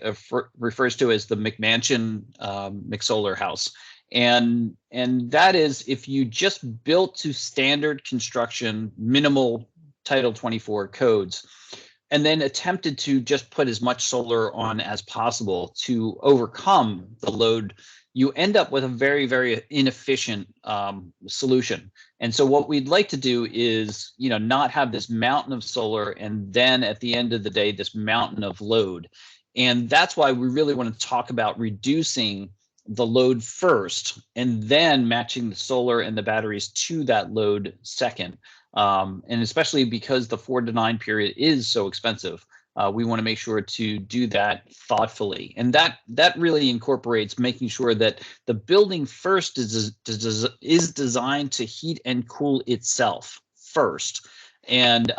refers to as the McMansion McSolar house. And that is if you just built to standard construction, minimal Title 24 codes, and then attempted to just put as much solar on as possible to overcome the load, you end up with a very, very inefficient solution. And so what we'd like to do is, not have this mountain of solar and then at the end of the day, this mountain of load. And that's why we really want to talk about reducing the load first and then matching the solar and the batteries to that load second. And especially because the 4 to 9 period is so expensive, we want to make sure to do that thoughtfully. And that really incorporates making sure that the building first is designed to heat and cool itself first. And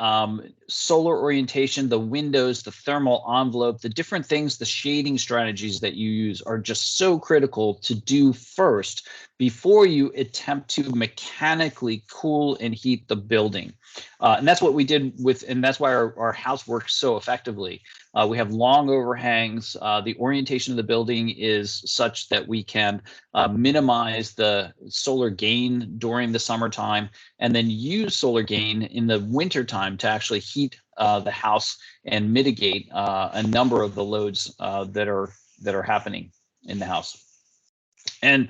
solar orientation, the windows, the thermal envelope, the different things, the shading strategies that you use are just so critical to do first before you attempt to mechanically cool and heat the building. And that's what we did and that's why our house works so effectively. We have long overhangs. The orientation of the building is such that we can minimize the solar gain during the summertime and then use solar gain in the wintertime to actually heat the house and mitigate a number of the loads that are happening in the house. And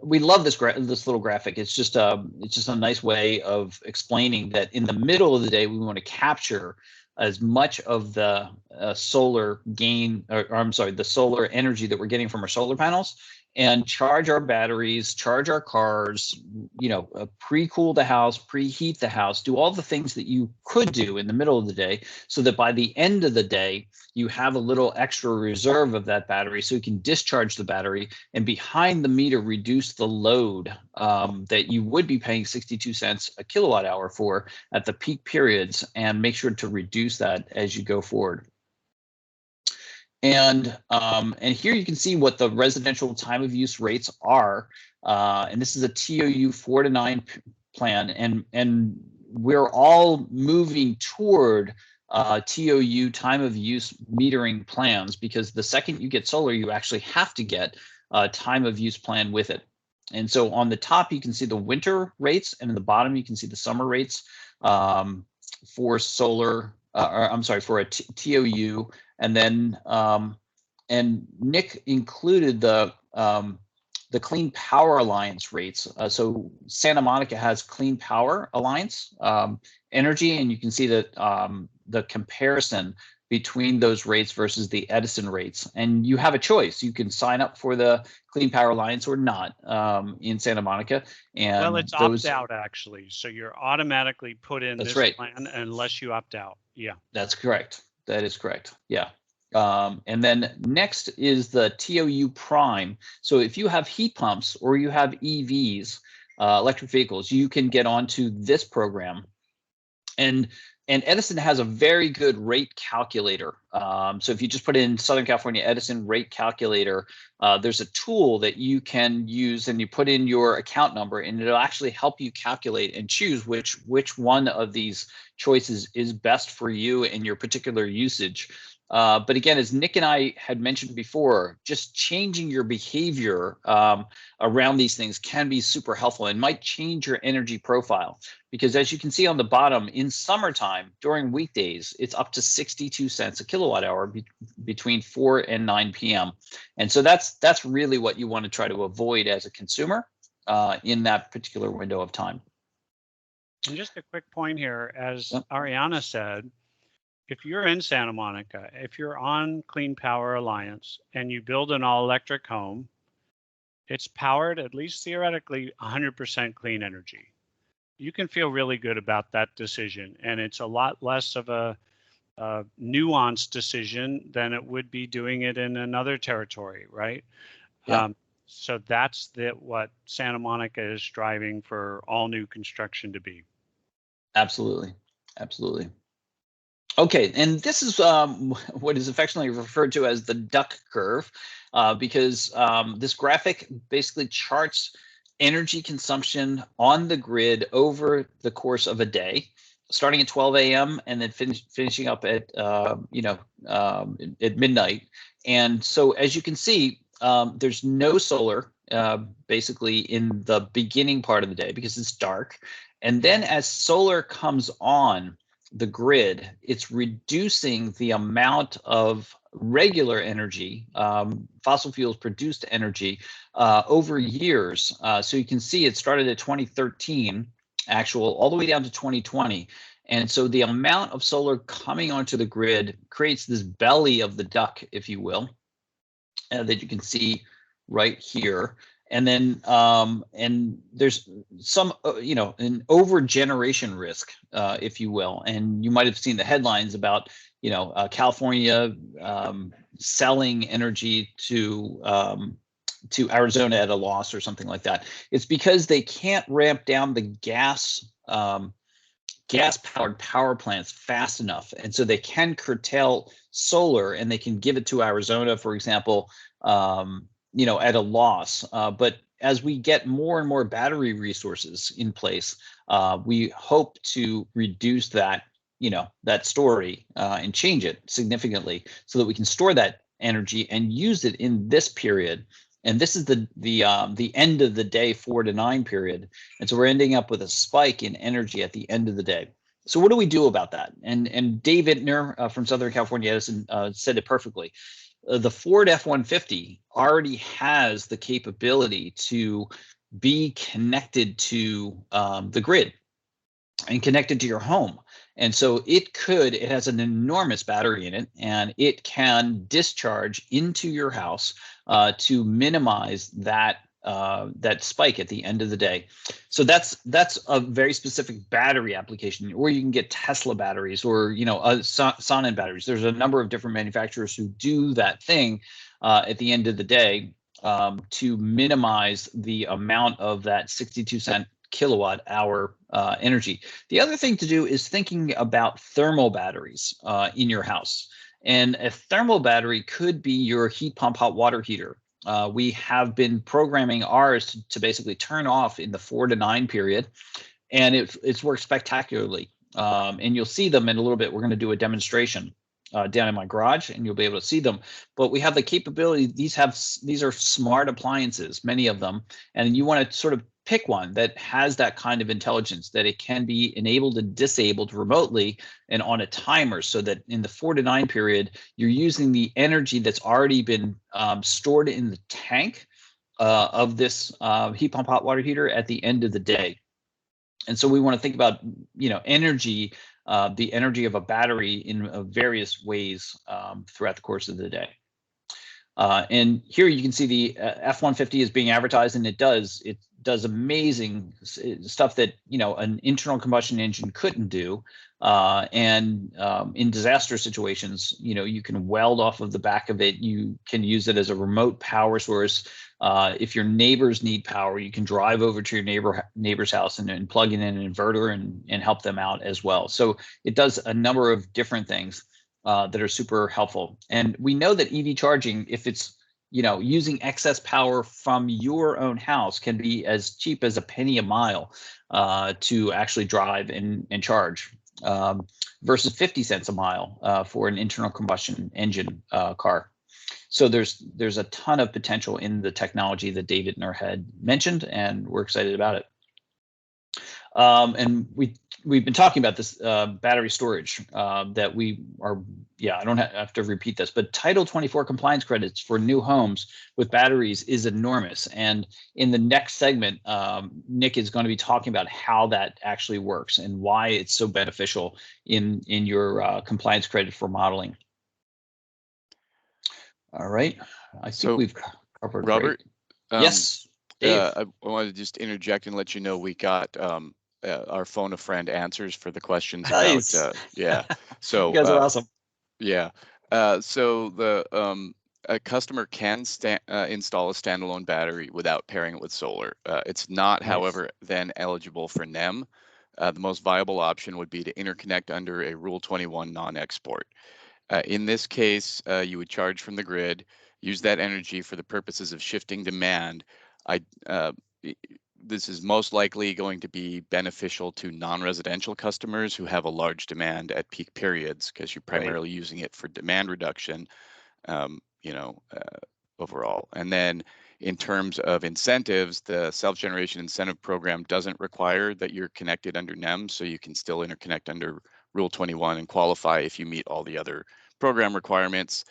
we love this little graphic. It's just a nice way of explaining that in the middle of the day, we want to capture as much of the solar gain, the solar energy that we're getting from our solar panels, and charge our batteries, charge our cars, pre-cool the house, preheat the house, do all the things that you could do in the middle of the day so that by the end of the day, you have a little extra reserve of that battery so you can discharge the battery and behind the meter reduce the load that you would be paying 62 cents a kilowatt hour for at the peak periods, and make sure to reduce that as you go forward. And here you can see what the residential time of use rates are. And this is a TOU 4 to 9 plan. And we're all moving toward TOU time of use metering plans, because the second you get solar, you actually have to get a time of use plan with it. And so on the top, you can see the winter rates, and in the bottom, you can see the summer rates for solar, for a TOU. And then, and Nick included the Clean Power Alliance rates. So Santa Monica has Clean Power Alliance energy, and you can see that the comparison between those rates versus the Edison rates. And you have a choice. You can sign up for the Clean Power Alliance or not in Santa Monica. And well, it's opt-out actually. So you're automatically put in this plan unless you opt out. Yeah. That's correct. That is correct. Yeah. And then next is the TOU Prime. So if you have heat pumps or you have EVs, electric vehicles, you can get onto this program. And Edison has a very good rate calculator. So if you just put in Southern California Edison rate calculator, there's a tool that you can use, and you put in your account number, and it'll actually help you calculate and choose which one of these choices is best for you and your particular usage. But again, as Nick and I had mentioned before, just changing your behavior around these things can be super helpful and might change your energy profile. Because as you can see on the bottom, in summertime, during weekdays, it's up to 62 cents a kilowatt hour between 4 and 9 p.m. And so that's really what you want to try to avoid as a consumer in that particular window of time. And just a quick point here, as Yep. Ariana said, if you're in Santa Monica, if you're on Clean Power Alliance and you build an all-electric home, it's powered, at least theoretically, 100% clean energy. You can feel really good about that decision, and it's a lot less of a nuanced decision than it would be doing it in another territory, right? Yeah. So that's what Santa Monica is striving for all new construction to be. Absolutely. Absolutely. Okay, and this is what is affectionately referred to as the duck curve, because this graphic basically charts energy consumption on the grid over the course of a day, starting at 12 a.m. and then finishing up at at midnight. And so, as you can see, there's no solar basically in the beginning part of the day because it's dark, and then as solar comes on the grid, it's reducing the amount of regular energy, fossil fuels produced energy over years. So you can see it started at 2013 actual all the way down to 2020. And so the amount of solar coming onto the grid creates this belly of the duck, if you will, that you can see right here. And then and there's some an over generation risk, if you will, and you might have seen the headlines about California selling energy to Arizona at a loss or something like that. It's because they can't ramp down the gas powered power plants fast enough, and so they can curtail solar and they can give it to Arizona, for example, at a loss. But as we get more and more battery resources in place, we hope to reduce that story and change it significantly so that we can store that energy and use it in this period. And this is the end of the day 4 to 9 period. And so we're ending up with a spike in energy at the end of the day. So what do we do about that? And Dave Ittner from Southern California Edison said it perfectly. The Ford F-150 already has the capability to be connected to the grid and connected to your home. And so it has an enormous battery in it, and it can discharge into your house to minimize that spike at the end of the day. So that's a very specific battery application, or you can get Tesla batteries or Sonnen batteries. There's a number of different manufacturers who do that thing at the end of the day to minimize the amount of that 62-cent kilowatt hour energy. The other thing to do is thinking about thermal batteries in your house. And a thermal battery could be your heat pump hot water heater. We have been programming ours to basically turn off in the 4 to 9 period, and it's worked spectacularly. And you'll see them in a little bit. We're going to do a demonstration down in my garage, and you'll be able to see them. But we have the capability. These are smart appliances, many of them, and you want to sort of pick one that has that kind of intelligence, that it can be enabled and disabled remotely and on a timer, so that in the 4 to 9 period, you're using the energy that's already been stored in the tank of this heat pump hot water heater at the end of the day. And so we want to think about energy, the energy of a battery in various ways throughout the course of the day. And here you can see the F-150 is being advertised, and it does amazing stuff that an internal combustion engine couldn't do. And in disaster situations, you can weld off of the back of it. You can use it as a remote power source. If your neighbors need power, you can drive over to your neighbor's house and plug in an inverter and help them out as well. So it does a number of different things that are super helpful. And we know that EV charging, if it's using excess power from your own house, can be as cheap as a penny a mile to actually drive and charge. versus 50 cents a mile for an internal combustion engine car. So there's a ton of potential in the technology that David Nur had mentioned, and we're excited about it. And we've been talking about this battery storage that we are, I don't have to repeat this, but Title 24 compliance credits for new homes with batteries is enormous. And in the next segment, Nick is going to be talking about how that actually works and why it's so beneficial in your compliance credit for modeling. All right, I think we've covered. Robert, yes, Dave. I wanted to just interject and let you know we got our phone a friend answers for the questions nice. about so you guys are awesome. So the a customer can install a standalone battery without pairing it with solar. It's not, nice. However, then eligible for NEM. The most viable option would be to interconnect under a Rule 21 non-export. In this case, you would charge from the grid, use that energy for the purposes of shifting demand. This is most likely going to be beneficial to non-residential customers who have a large demand at peak periods, because you're primarily using it for demand reduction, overall. And then in terms of incentives, the self-generation incentive program doesn't require that you're connected under NEM, so you can still interconnect under Rule 21 and qualify if you meet all the other program requirements.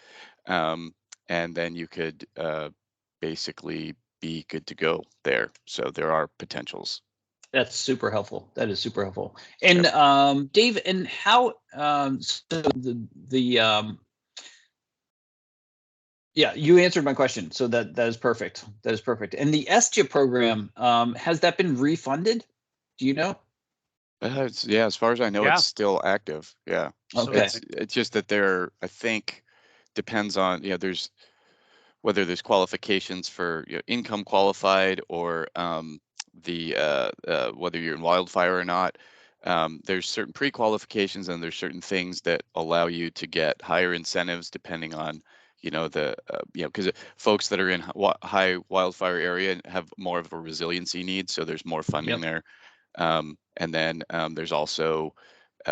And then you could basically be good to go there. So there are potentials. That's super helpful. That is super helpful. And yep. Dave, and how so you answered my question. So that is perfect. That is perfect. And the SGIP program, has that been refunded? Do you know? As far as I know, it's still active. Yeah. Okay. So it's just that there, I think, depends on, there's whether there's qualifications for income qualified or whether you're in wildfire or not. There's certain pre-qualifications and there's certain things that allow you to get higher incentives depending on because folks that are in high wildfire area have more of a resiliency need, so there's more funding there. And then there's also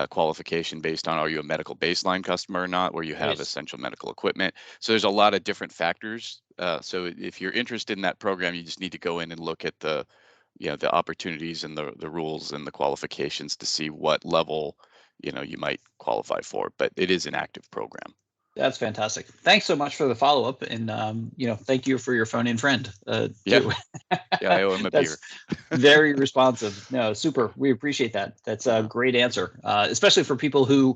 qualification based on, are you a medical baseline customer or not, where you have essential medical equipment. So there's a lot of different factors. So if you're interested in that program, you just need to go in and look at the opportunities and the rules and the qualifications to see what level you might qualify for. But it is an active program. That's fantastic. Thanks so much for the follow-up, and thank you for your phone-in friend. Too. I owe him a beer. Very responsive. No, super. We appreciate that. That's a great answer, especially for people who,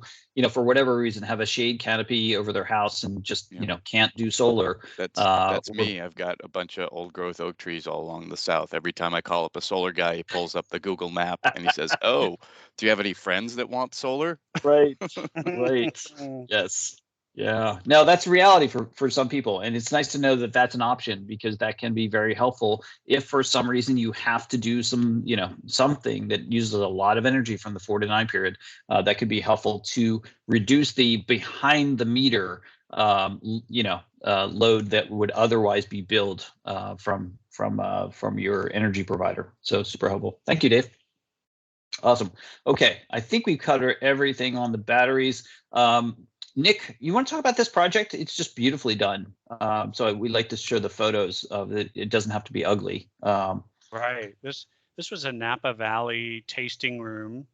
for whatever reason, have a shade canopy over their house and just can't do solar. That's me. I've got a bunch of old-growth oak trees all along the south. Every time I call up a solar guy, he pulls up the Google map and he says, "Oh, do you have any friends that want solar?" Right. Right. Yes. Yeah, no, that's reality for some people. And it's nice to know that that's an option, because that can be very helpful if for some reason you have to do some, something that uses a lot of energy from the 4 to 9 period. That could be helpful to reduce the behind the meter, load that would otherwise be billed from your energy provider. So super helpful. Thank you, Dave. Awesome. Okay, I think we've covered everything on the batteries. Nick, you want to talk about this project? It's just beautifully done. So we like to show the photos of it. It doesn't have to be ugly. Right. This was a Napa Valley tasting room.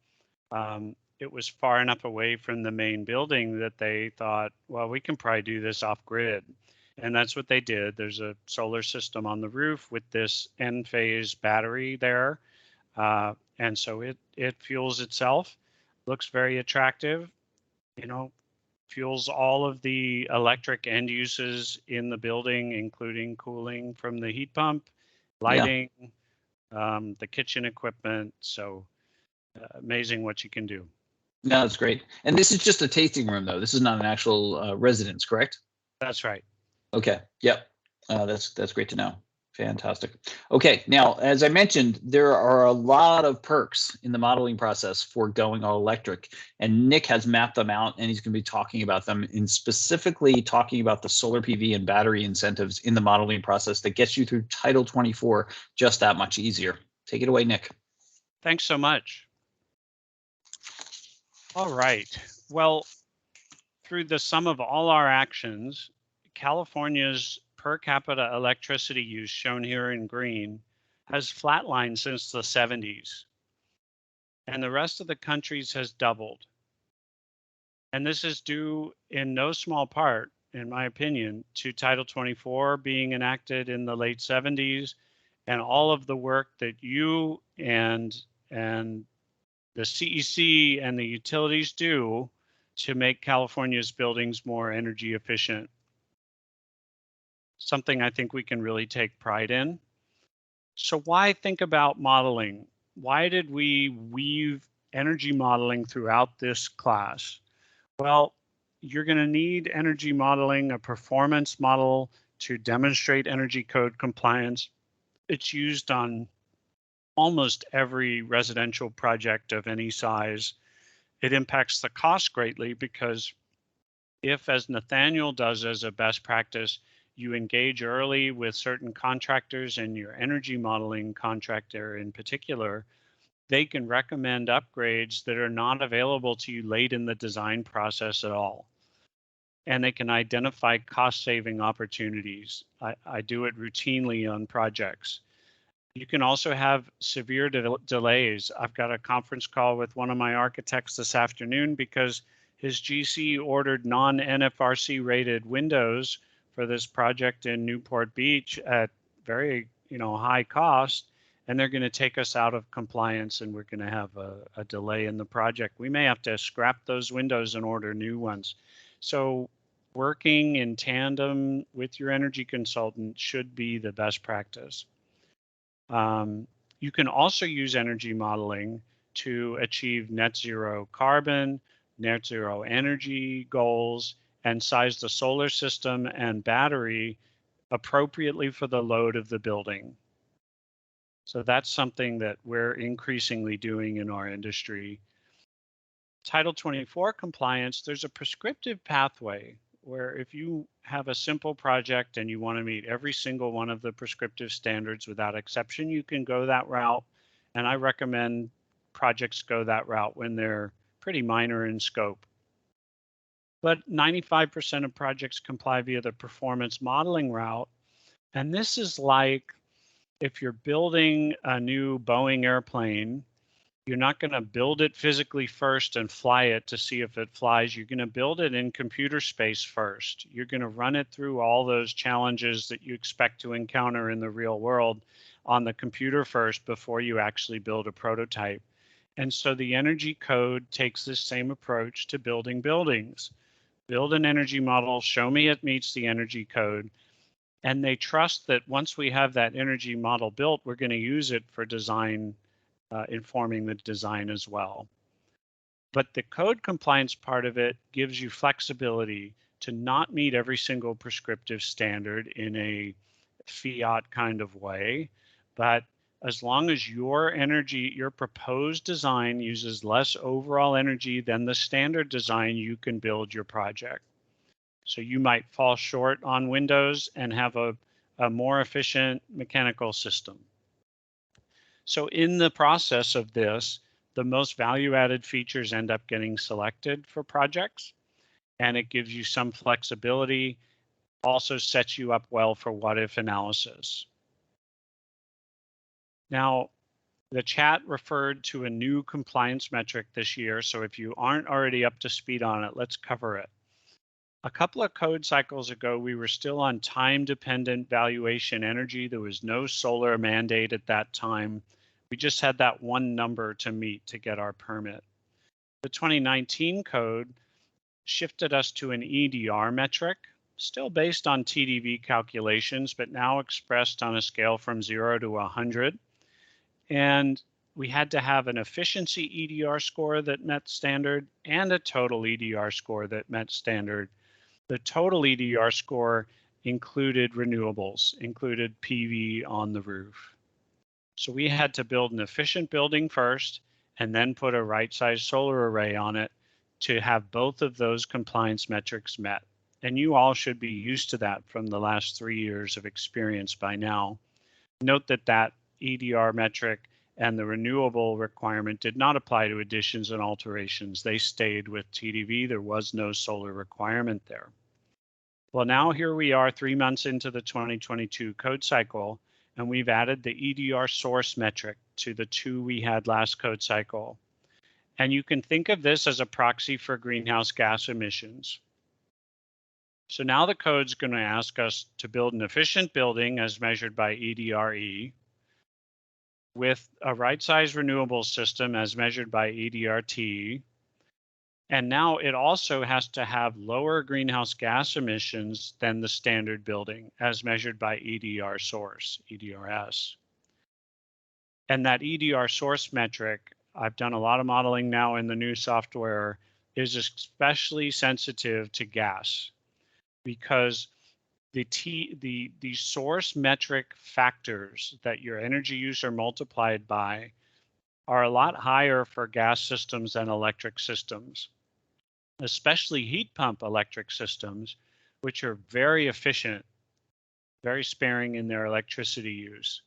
It was far enough away from the main building that they thought, well, we can probably do this off grid. And that's what they did. There's a solar system on the roof with this N-phase battery there. And so it fuels itself, looks very attractive, fuels all of the electric end uses in the building, including cooling from the heat pump, lighting, the kitchen equipment. So amazing what you can do. No, that's great. And this is just a tasting room, though. This is not an actual residence, correct? That's right. Okay. Yep. That's great to know. Fantastic. Okay, now, as I mentioned, there are a lot of perks in the modeling process for going all electric, and Nick has mapped them out, and he's going to be talking about them, and specifically talking about the solar PV and battery incentives in the modeling process that gets you through Title 24 just that much easier. Take it away, Nick. Thanks so much. All right. Well, through the sum of all our actions, California's per capita electricity use, shown here in green, has flatlined since the 70s. And the rest of the country's has doubled. And this is due in no small part, in my opinion, to Title 24 being enacted in the late 70s, and all of the work that you and the CEC and the utilities do to make California's buildings more energy efficient. Something I think we can really take pride in. So why think about modeling? Why did we weave energy modeling throughout this class? Well, you're going to need energy modeling, a performance model to demonstrate energy code compliance. It's used on almost every residential project of any size. It impacts the cost greatly because if, as Nathaniel does as a best practice, you engage early with certain contractors and your energy modeling contractor in particular, they can recommend upgrades that are not available to you late in the design process at all. And they can identify cost-saving opportunities. I do it routinely on projects. You can also have severe delays. I've got a conference call with one of my architects this afternoon because his GC ordered non-NFRC rated windows for this project in Newport Beach at very high cost, and they're going to take us out of compliance, and we're going to have a delay in the project. We may have to scrap those windows and order new ones. So working in tandem with your energy consultant should be the best practice. You can also use energy modeling to achieve net zero carbon, net zero energy goals, and size the solar system and battery appropriately for the load of the building. So that's something that we're increasingly doing in our industry. Title 24 compliance, there's a prescriptive pathway where if you have a simple project and you want to meet every single one of the prescriptive standards without exception, you can go that route. And I recommend projects go that route when they're pretty minor in scope. But 95% of projects comply via the performance modeling route. And this is like if you're building a new Boeing airplane, you're not going to build it physically first and fly it to see if it flies. You're going to build it in computer space first. You're going to run it through all those challenges that you expect to encounter in the real world on the computer first before you actually build a prototype. And so the energy code takes this same approach to building buildings. Build an energy model, show me it meets the energy code. And they trust that once we have that energy model built, we're going to use it for design, informing the design as well. But the code compliance part of it gives you flexibility to not meet every single prescriptive standard in a fiat kind of way. But as long as your proposed design uses less overall energy than the standard design, you can build your project. So you might fall short on windows and have a more efficient mechanical system. So in the process of this, the most value-added features end up getting selected for projects, and it gives you some flexibility, also sets you up well for what-if analysis. Now, the chat referred to a new compliance metric this year, so if you aren't already up to speed on it, let's cover it. A couple of code cycles ago, we were still on time-dependent valuation energy. There was no solar mandate at that time. We just had that one number to meet to get our permit. The 2019 code shifted us to an EDR metric, still based on TDV calculations, but now expressed on a scale from 0 to 100. And we had to have an efficiency EDR score that met standard and a total EDR score that met standard. The total EDR score included renewables, included PV on the roof. So we had to build an efficient building first and then put a right-sized solar array on it to have both of those compliance metrics met. And you all should be used to that from the last 3 years of experience by now. Note that that EDR metric and the renewable requirement did not apply to additions and alterations. They stayed with TDV. There was no solar requirement there. Well, now here we are 3 months into the 2022 code cycle, and we've added the EDR source metric to the 2 we had last code cycle. And you can think of this as a proxy for greenhouse gas emissions. So now the code's going to ask us to build an efficient building as measured by EDRE with a right-size renewable system as measured by EDRT. And now it also has to have lower greenhouse gas emissions than the standard building as measured by EDR source, EDRS. And that EDR source metric, I've done a lot of modeling now in the new software, is especially sensitive to gas because the source metric factors that your energy use are multiplied by are a lot higher for gas systems than electric systems, especially heat pump electric systems, which are very efficient, very sparing in their electricity use.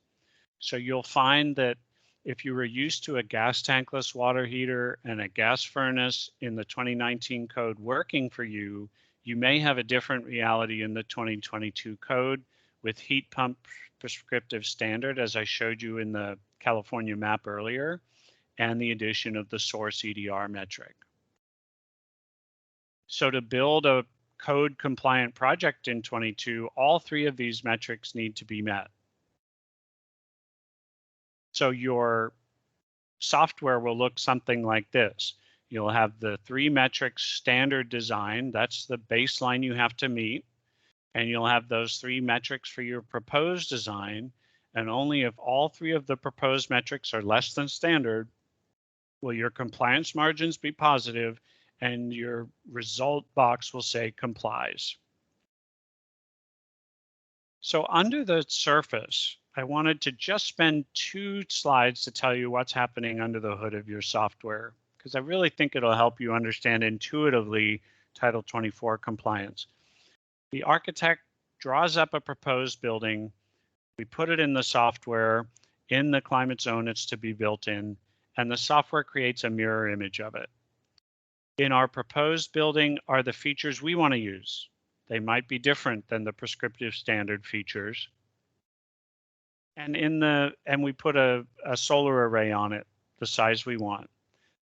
So you'll find that if you were used to a gas tankless water heater and a gas furnace in the 2019 code working for you, you may have a different reality in the 2022 code with heat pump prescriptive standard, as I showed you in the California map earlier, and the addition of the source EDR metric. So to build a code compliant project in 22, all 3 of these metrics need to be met. So your software will look something like this. You'll have the 3 metrics standard design. That's the baseline you have to meet. And you'll have those 3 metrics for your proposed design. And only if all 3 of the proposed metrics are less than standard will your compliance margins be positive and your result box will say complies. So under the surface, I wanted to just spend 2 slides to tell you what's happening under the hood of your software, because I really think it'll help you understand intuitively Title 24 compliance. The architect draws up a proposed building. We put it in the software in the climate zone it's to be built in, and the software creates a mirror image of it. In our proposed building are the features we want to use. They might be different than the prescriptive standard features. And we put a solar array on it, the size we want.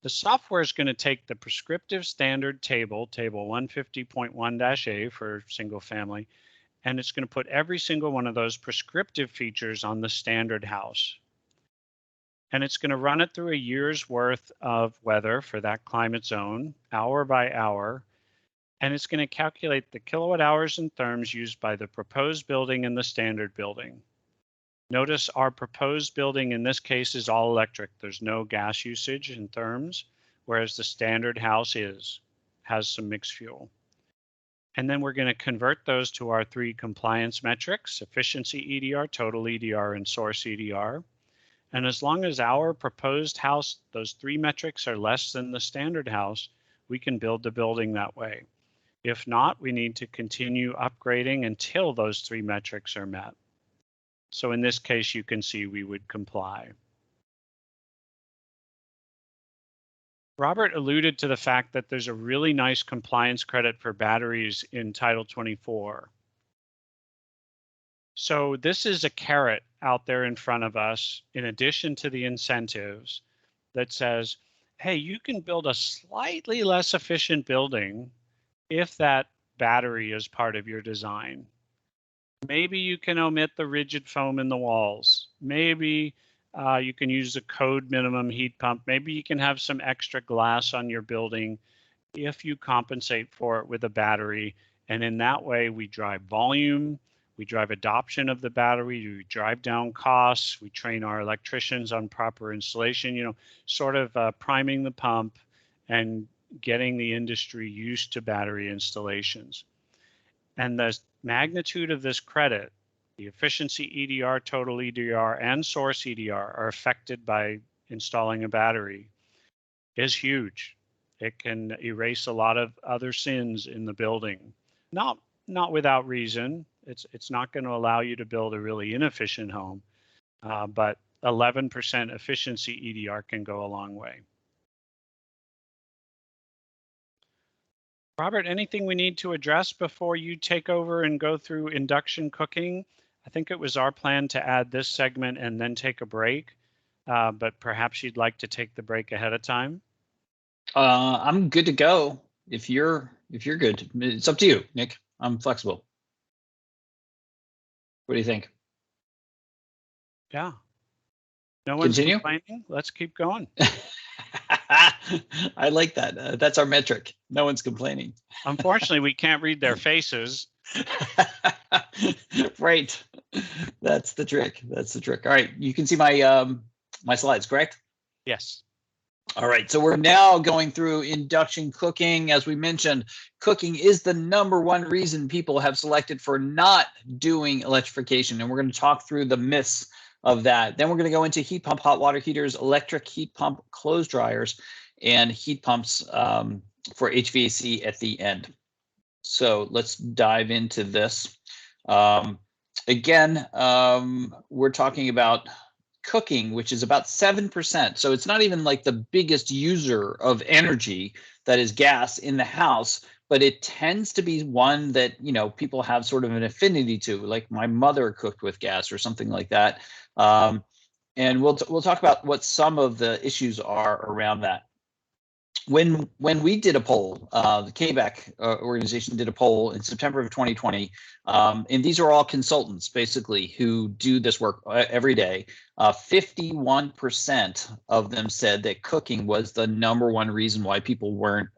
The software is going to take the prescriptive standard table 150.1-A for single family, and it's going to put every single one of those prescriptive features on the standard house. And it's going to run it through a year's worth of weather for that climate zone, hour by hour. And it's going to calculate the kilowatt hours and therms used by the proposed building and the standard building. Notice our proposed building in this case is all electric. There's no gas usage in therms, whereas the standard house has some mixed fuel. And then we're going to convert those to our 3 compliance metrics: efficiency EDR, total EDR, and source EDR. And as long as our proposed house, those 3 metrics are less than the standard house, we can build the building that way. If not, we need to continue upgrading until those 3 metrics are met. So in this case, you can see we would comply. Robert alluded to the fact that there's a really nice compliance credit for batteries in Title 24. So this is a carrot out there in front of us, in addition to the incentives, that says, hey, you can build a slightly less efficient building if that battery is part of your design. Maybe you can omit the rigid foam in the walls. Maybe you can use a code minimum heat pump. Maybe you can have some extra glass on your building if you compensate for it with a battery. And in that way, we drive volume. We drive adoption of the battery, we drive down costs, we train our electricians on proper installation, sort of priming the pump and getting the industry used to battery installations. And the magnitude of this credit, the efficiency EDR, total EDR, and source EDR are affected by installing a battery, is huge. It can erase a lot of other sins in the building, not without reason. It's not going to allow you to build a really inefficient home, but 11% efficiency EDR can go a long way. Robert, anything we need to address before you take over and go through induction cooking? I think it was our plan to add this segment and then take a break, but perhaps you'd like to take the break ahead of time. I'm good to go. If you're good, it's up to you, Nick. I'm flexible. What do you think? Yeah. No one's Continue? complaining. Let's keep going. I like that. That's our metric. No one's complaining. Unfortunately, we can't read their faces. Right. That's the trick. That's the trick. All right. You can see my my slides, correct? Yes. All right. So we're now going through induction cooking. As we mentioned, cooking is the #1 reason people have selected for not doing electrification. And we're going to talk through the myths of that. Then we're going to go into heat pump hot water heaters, electric heat pump clothes dryers, and heat pumps for HVAC at the end. So let's dive into this. Again, we're talking about cooking, which is about 7%. So it's not even like the biggest user of energy that is gas in the house, but it tends to be one that, you know, people have sort of an affinity to, like my mother cooked with gas or something like that. And we'll talk about what some of the issues are around that. When we did a poll, the KBAC organization did a poll in September of 2020, and these are all consultants basically who do this work every day. 51% of them said that cooking was the #1 reason why people weren't,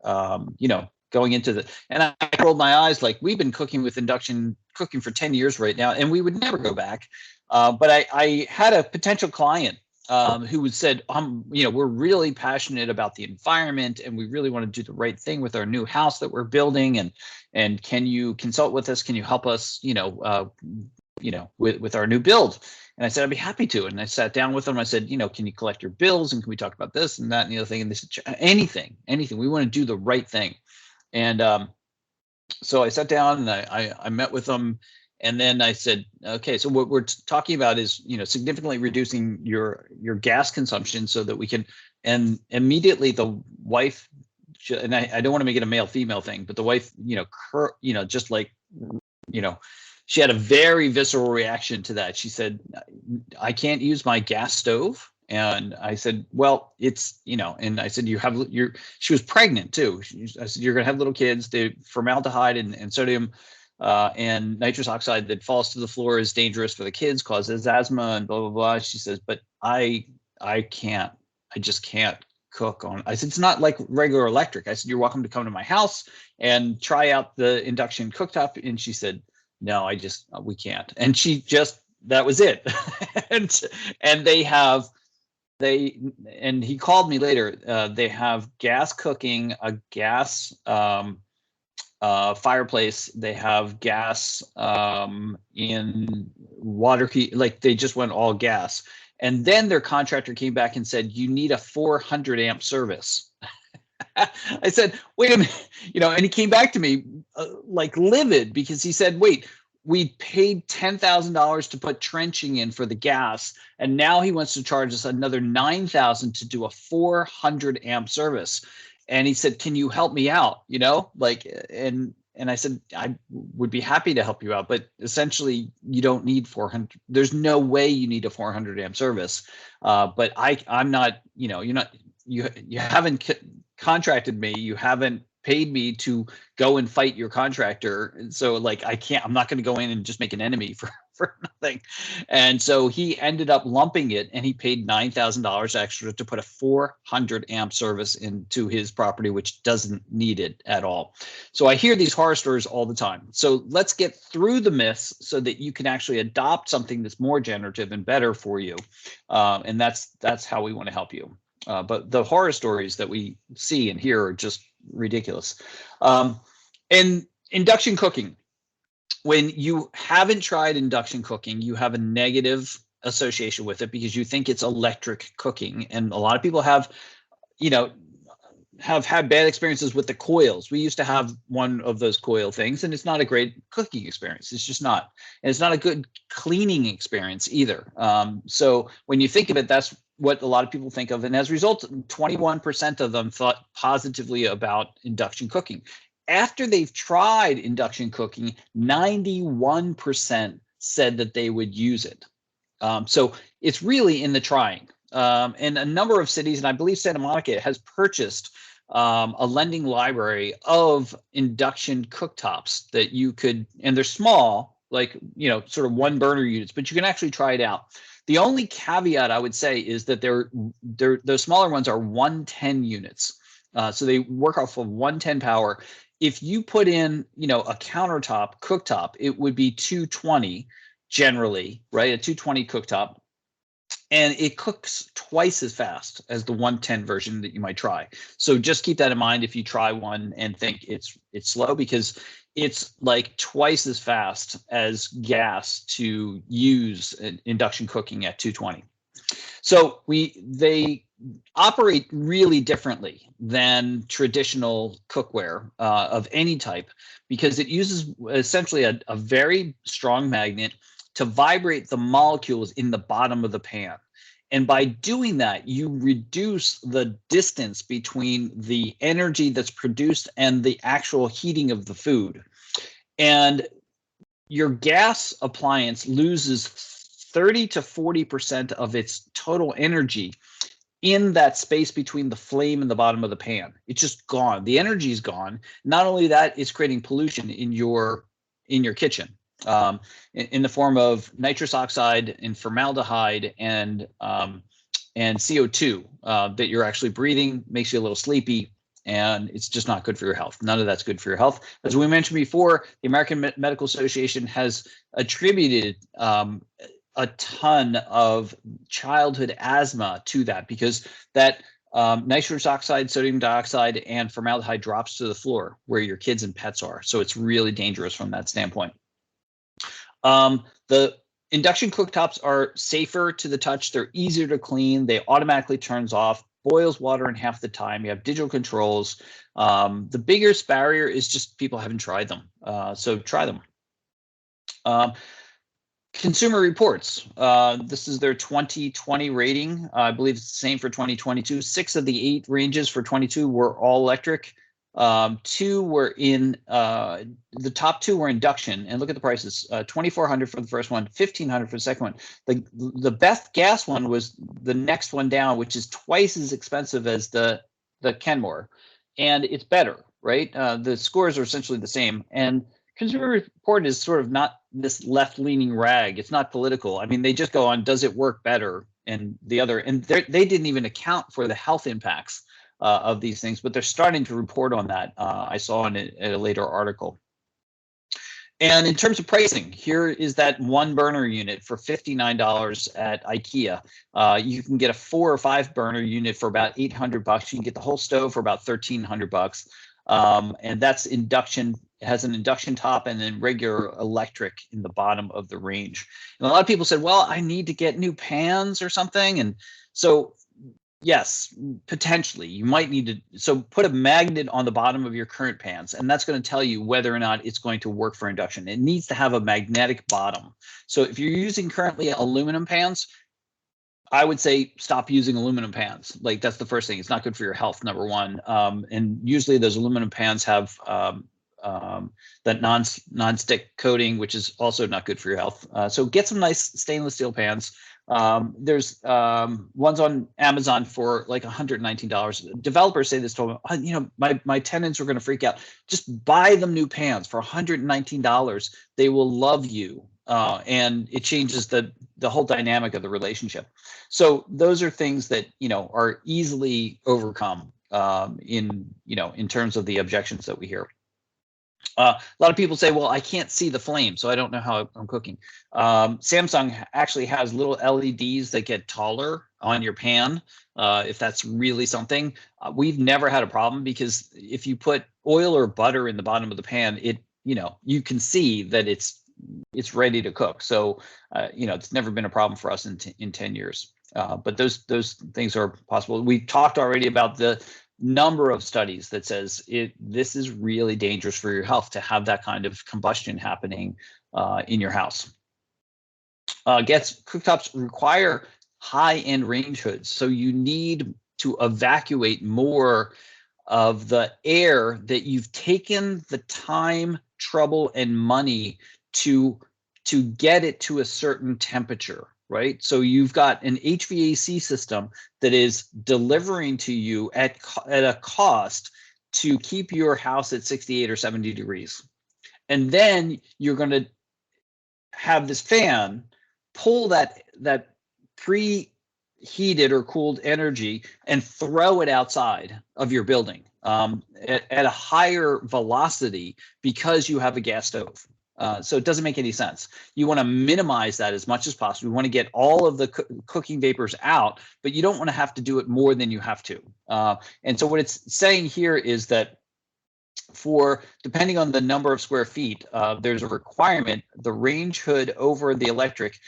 you know, going into the. And I rolled my eyes, like, we've been cooking with induction cooking for 10 years right now, and we would never go back. But I had a potential client who said, you know, we're really passionate about the environment and we really want to do the right thing with our new house that we're building. And can you consult with us? Can you help us, you know, with our new build? And I said, I'd be happy to. And I sat down with them. I said, you know, can you collect your bills? And can we talk about this and that and the other thing? And they said, anything. We want to do the right thing. And so I sat down and I met with them. And then I said, okay, so what we're talking about is, you know, significantly reducing your gas consumption so that we can, and immediately the wife, and I don't want to make it a male-female thing, but the wife, you know, just like, you know, she had a very visceral reaction to that. She said, I can't use my gas stove. And I said, well, it's, you know, and I said, she was pregnant too. I said, you're going to have little kids. The formaldehyde and sodium and nitrous oxide that falls to the floor is dangerous for the kids, causes asthma and blah, blah, blah. She says, but I just can't cook on. I said, it's not like regular electric. I said, you're welcome to come to my house and try out the induction cooktop. And she said, no, we can't. And that was it. and and he called me later. They have gas cooking, a gas fireplace. They have gas in water heat. Like, they just went all gas. And then their contractor came back and said, you need a 400 amp service. I said, wait a minute, you know, and he came back to me like livid, because he said, wait, we paid $10,000 to put trenching in for the gas, and now he wants to charge us another $9,000 to do a 400 amp service. And he said, can you help me out? You know, like, and I said, I would be happy to help you out, but essentially you don't need 400. There's no way you need a 400 amp service. But I'm not, you know, you haven't contracted me. You haven't paid me to go and fight your contractor. So like, I'm not going to go in and just make an enemy for nothing. And so he ended up lumping it, and he paid $9,000 extra to put a 400 amp service into his property, which doesn't need it at all. So I hear these horror stories all the time. So let's get through the myths so that you can actually adopt something that's more generative and better for you. And that's how we want to help you. But the horror stories that we see and hear are just ridiculous. And induction cooking. When you haven't tried induction cooking, you have a negative association with it because you think it's electric cooking. And a lot of people have, you know, have had bad experiences with the coils. We used to have one of those coil things, and it's not a great cooking experience. It's just not. And it's not a good cleaning experience either. So when you think of it, that's what a lot of people think of. And as a result, 21% of them thought positively about induction cooking. After they've tried induction cooking, 91% said that they would use it. So it's really in the trying. And a number of cities, and I believe Santa Monica has purchased a lending library of induction cooktops that you could, and they're small, like, you know, sort of 1 burner units, but you can actually try it out. The only caveat I would say is that those smaller ones are 110 units. So they work off of 110 power. If you put in, you know, a countertop cooktop, it would be 220 generally, right? A 220 cooktop. And it cooks twice as fast as the 110 version that you might try. So just keep that in mind if you try one and think it's slow, because it's like twice as fast as gas to use induction cooking at 220. So they operate really differently than traditional cookware of any type, because it uses essentially a very strong magnet to vibrate the molecules in the bottom of the pan. And by doing that, you reduce the distance between the energy that's produced and the actual heating of the food. And your gas appliance loses 30 to 40% of its total energy in that space between the flame and the bottom of the pan. It's just gone. The energy is gone. Not only that, it's creating pollution in your kitchen. In the form of nitrous oxide and formaldehyde and CO2 that you're actually breathing, makes you a little sleepy, and it's just not good for your health. None of that's good for your health. As we mentioned before, the American Medical Association has attributed a ton of childhood asthma to that, because that nitrous oxide, sodium dioxide, and formaldehyde drops to the floor where your kids and pets are. So it's really dangerous from that standpoint. The induction cooktops are safer to the touch. They're easier to clean. They automatically turns off, boils water in half the time. You have digital controls. The biggest barrier is just people haven't tried them. So try them. Consumer Reports. This is their 2020 rating. I believe it's the same for 2022. 6 of the 8 ranges for 22 were all electric. 2 were in the top 2 were induction, and look at the prices. $2,400 for the first one, $1,500 for the second one. The best gas one was the next one down, which is twice as expensive as the Kenmore, and it's better, right? The scores are essentially the same. And Consumer Report is sort of not this left-leaning rag. It's not political. I mean, they just go on, does it work better? And the other, and they didn't even account for the health impacts of these things, but they're starting to report on that. I saw in a later article. And in terms of pricing, here is that 1 burner unit for $59 at IKEA. You can get a 4 or 5 burner unit for about $800. You can get the whole stove for about $1,300. And that's induction. It has an induction top and then regular electric in the bottom of the range. And a lot of people said, well, I need to get new pans or something. And so yes, potentially you might need to. So put a magnet on the bottom of your current pans, and that's going to tell you whether or not it's going to work for induction. It needs to have a magnetic bottom. So if you're using currently aluminum pans, I would say stop using aluminum pans. Like, that's the first thing. It's not good for your health, number one. And usually those aluminum pans have that non-stick coating, which is also not good for your health. So get some nice stainless steel pans. There's ones on Amazon for like $119. Developers say this to them, you know, my tenants are going to freak out. Just buy them new pans for $119. They will love you. And it changes the whole dynamic of the relationship. So those are things that, you know, are easily overcome in terms of the objections that we hear. A lot of people say, well, I can't see the flame, so I don't know how I'm cooking. Samsung actually has little LEDs that get taller on your pan, if that's really something. We've never had a problem, because if you put oil or butter in the bottom of the pan, you can see that it's ready to cook. So, it's never been a problem for us in 10 years. But those things are possible. We talked already about the number of studies that says this is really dangerous for your health to have that kind of combustion happening in your house. Cooktops require high-end range hoods, so you need to evacuate more of the air that you've taken the time, trouble, and money to get it to a certain temperature, right? So you've got an HVAC system that is delivering to you at a cost to keep your house at 68 or 70 degrees. And then you're going to have this fan pull that preheated or cooled energy and throw it outside of your building at a higher velocity because you have a gas stove. So it doesn't make any sense. You want to minimize that as much as possible. You want to get all of the cooking vapors out, but you don't want to have to do it more than you have to. And so what it's saying here is that depending on the number of square feet, there's a requirement. The range hood over the electric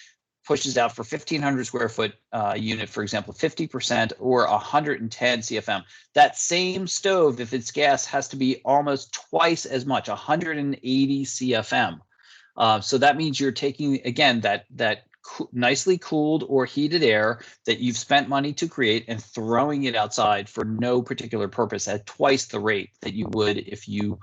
pushes out for 1,500 square foot unit, for example, 50% or 110 CFM. That same stove, if it's gas, has to be almost twice as much, 180 CFM. So that means you're taking, again, that nicely cooled or heated air that you've spent money to create and throwing it outside for no particular purpose at twice the rate that you would if you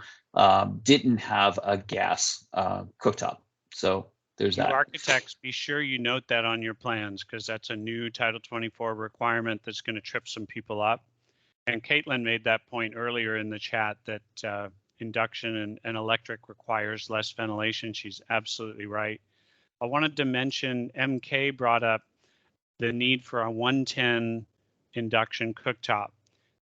didn't have a gas cooktop. So there's that. Architects, be sure you note that on your plans, because that's a new Title 24 requirement that's going to trip some people up. And Caitlin made that point earlier in the chat that induction and electric requires less ventilation. She's absolutely right. I wanted to mention MK brought up the need for a 110 induction cooktop.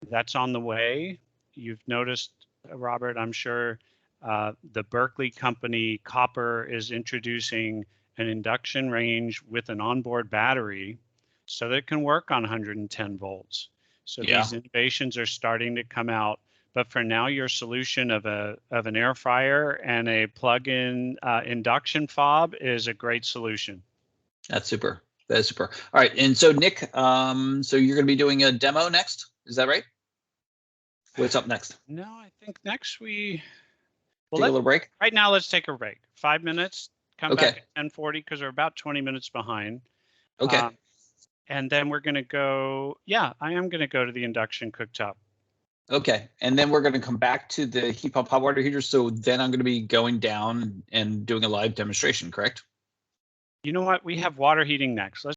That's on the way. You've noticed, Robert, I'm sure, the Berkeley company Copper is introducing an induction range with an onboard battery so that it can work on 110 volts. So these innovations are starting to come out. But for now, your solution of an air fryer and a plug-in induction fob is a great solution. That's super. That's super. All right. And so Nick, so you're going to be doing a demo next. Is that right? What's up next? No, I think next take a little break. Right now, let's take a break. 5 minutes. Come back at 10:40 because we're about 20 minutes behind. Okay. And then we're going to go. Yeah, I am going to go to the induction cooktop. Okay. And then we're going to come back to the heat pump hot water heater. So then I'm going to be going down and doing a live demonstration, correct? You know what? We have water heating next. Let's